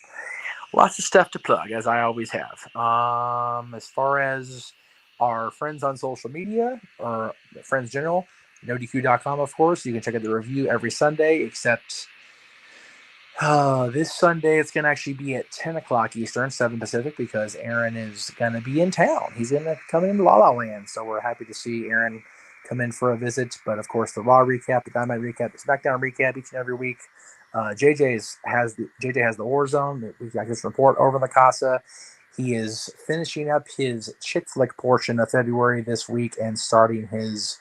Speaker 3: Lots of stuff to plug, as I always have. As far as our friends on social media, or friends general, NoDQ.com, of course. You can check out the review every Sunday, except this Sunday it's going to actually be at 10 o'clock Eastern, 7 Pacific, because Aaron is going to be in town. He's going to come in La La Land, so we're happy to see Aaron come in for a visit. But, of course, the Raw recap, the Dynamite recap, the SmackDown recap each and every week. JJ has the War Zone. We got his report over in the Casa. He is finishing up his chick flick portion of February this week and starting his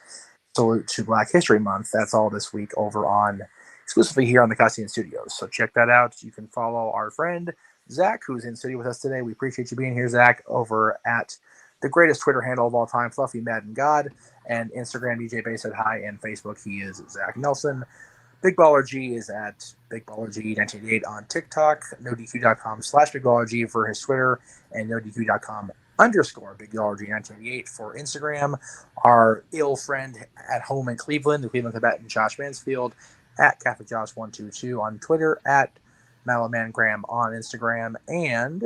Speaker 3: Salute to Black History Month. That's all this week over on exclusively here on the Casa D-18 Studios. So check that out. You can follow our friend Zach, who's in studio with us today. We appreciate you being here, Zach, over at the greatest Twitter handle of all time, Fluffy Madden God, and Instagram DJ Bay said hi, and Facebook he is Zach Nelson. Big Baller G is at Big Baller G 1988 on TikTok, NoDQ.com/Big Baller G for his Twitter, and NoDQ.com/Big Baller G 1988 for Instagram. Our ill friend at home in Cleveland, the Cleveland combatant Josh Mansfield, at Catholic Josh 122 on Twitter, at Malamangram on Instagram, and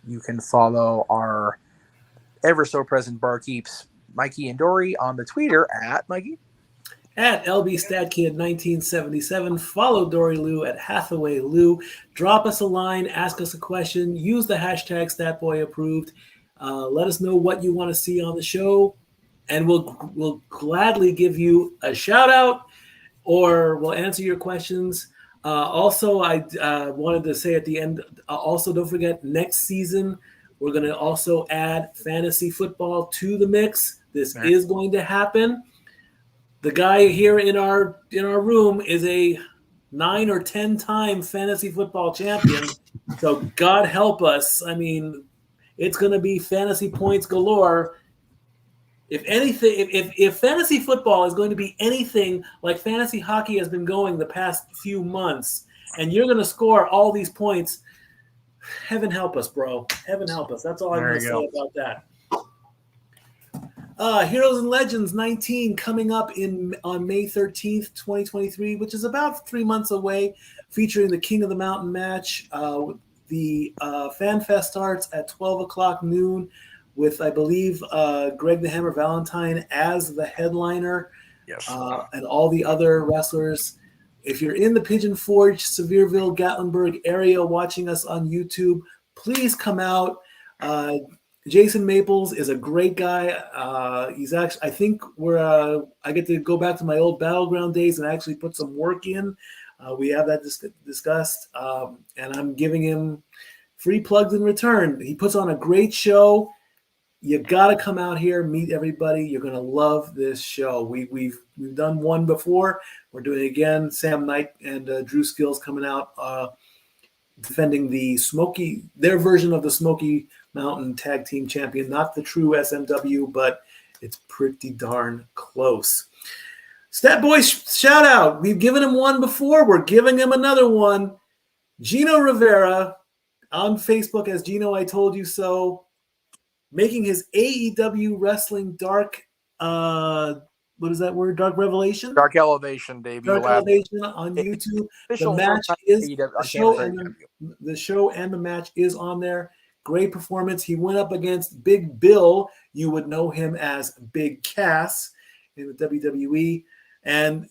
Speaker 3: you can follow our ever so present barkeeps Mikey and Dori on the Twitter at Mikey.
Speaker 2: At LBStatKid1977, follow Dori Lou at Hathaway Lou. Drop us a line, ask us a question, use the hashtag StatBoyApproved. Let us know what you want to see on the show, and we'll gladly give you a shout out, or we'll answer your questions. Also, I wanted to say at the end, also don't forget, next season we're going to also add fantasy football to the mix. This is going to happen. The guy here in our room is a 9 or 10 time fantasy football champion. So God help us. I mean, it's going to be fantasy points galore. If anything, if fantasy football is going to be anything like fantasy hockey has been going the past few months, and you're going to score all these points, heaven help us, bro. Heaven help us. That's all I'm going to say about that. Heroes and Legends 19 coming up on May 13th, 2023, which is about 3 months away, featuring the King of the Mountain match. The Fan Fest starts at 12 o'clock noon with, I believe, Greg the Hammer Valentine as the headliner.
Speaker 3: Yes.
Speaker 2: And all the other wrestlers. If you're in the Pigeon Forge, Sevierville, Gatlinburg area watching us on YouTube, please come out. Jason Maples is a great guy. He's actually, I think I get to go back to my old Battleground days and actually put some work in. We have that discussed, and I'm giving him free plugs in return. He puts on a great show. You got to come out here, meet everybody. You're going to love this show. We've done one before. We're doing it again. Sam Knight and Drew Skills coming out defending their version of the Smoky Mountain Tag Team Champion. Not the true SMW, but it's pretty darn close. Stat Boy shout out. We've given him one before. We're giving him another one. Gino Rivera on Facebook as Gino I Told You So, making his AEW Wrestling Dark, what is that word? Dark Revelation?
Speaker 3: Dark Elevation debut.
Speaker 2: Dark Elevation on YouTube. The match is the show and the match is on there. Great performance. He went up against Big Bill. You would know him as Big Cass in the WWE. And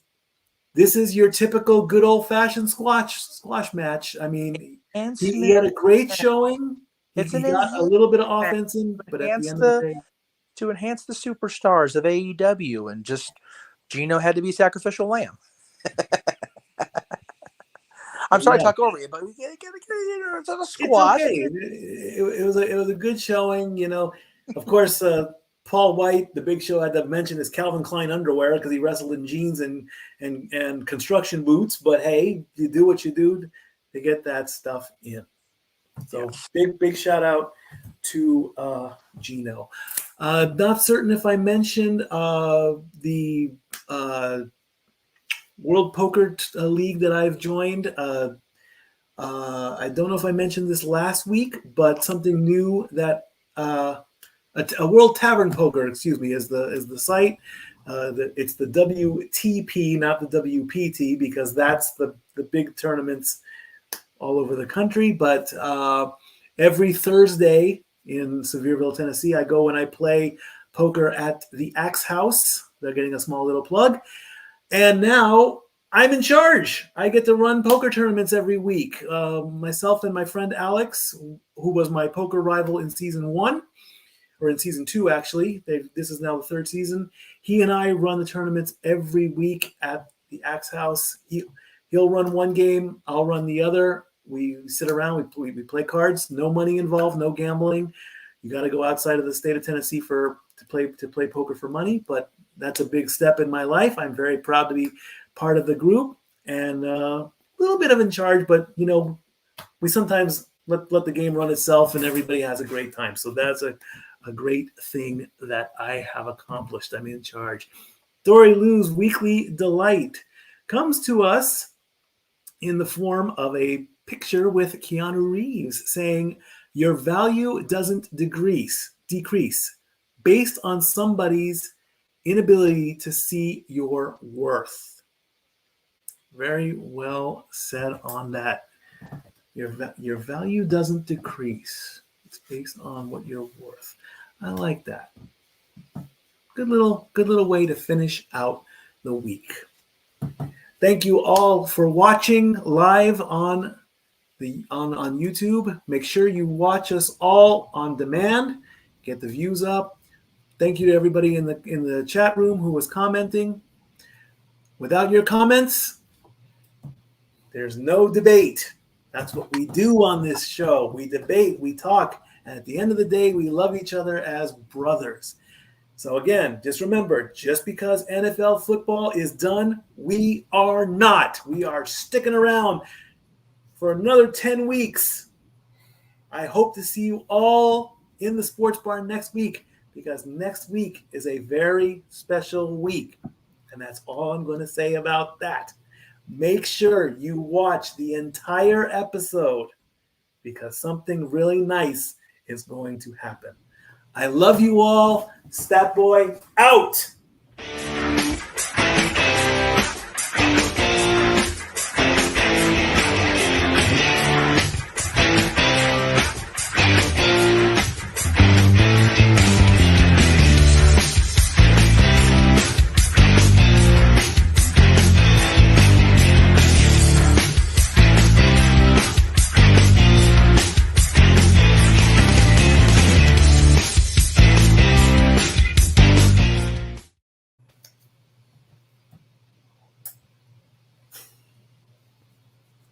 Speaker 2: this is your typical good old-fashioned squash match. I mean, he had a great showing. He got a little bit of offense in, but at the end of the day,
Speaker 3: to enhance the superstars of AEW, and just Gino had to be sacrificial lamb. I'm sorry to talk over you, but we get it's a squash.
Speaker 2: It's okay. It was a good showing, you know. Of course, Paul White, the Big Show, had to mention his Calvin Klein underwear because he wrestled in jeans and construction boots. But hey, you do what you do to get that stuff in. So big shout out to Gino. Not certain if I mentioned the World Poker League that I've joined. I don't know if I mentioned this last week, but something new that a World Tavern Poker, is the site. It's the WTP, not the WPT, because that's the big tournaments all over the country. But every Thursday in Sevierville, Tennessee, I go and I play poker at the Axe House. They're getting a small little plug. And now I'm in charge. I get to run poker tournaments every week. Myself and my friend Alex, who was my poker rival in season 1, or in season 2, actually. This is now the 3rd season. He and I run the tournaments every week at the Axe House. He'll run one game, I'll run the other. We sit around, we play cards, no money involved, no gambling. You got to go outside of the state of Tennessee to play poker for money, but that's a big step in my life. I'm very proud to be part of the group and a little bit of in charge, but we sometimes let the game run itself and everybody has a great time. So that's a great thing that I have accomplished. I'm in charge. Dori Lou's Weekly Delight comes to us in the form of a picture with Keanu Reeves saying, "Your value doesn't decrease based on somebody's inability to see your worth." Very well said on that. Your value doesn't decrease. It's based on what you're worth. I like that. Good little way to finish out the week. Thank you all for watching live on YouTube. Make sure you watch us all on demand. Get the views up. Thank you to everybody in the chat room who was commenting. Without your comments, there's no debate. That's what we do on this show. We debate, we talk, and at the end of the day, we love each other as brothers. So again, just remember, just because NFL football is done, we are not. We are sticking around for another 10 weeks. I hope to see you all in the sports bar next week, because next week is a very special week. And that's all I'm going to say about that. Make sure you watch the entire episode, because something really nice is going to happen. I love you all. Stat Boy out.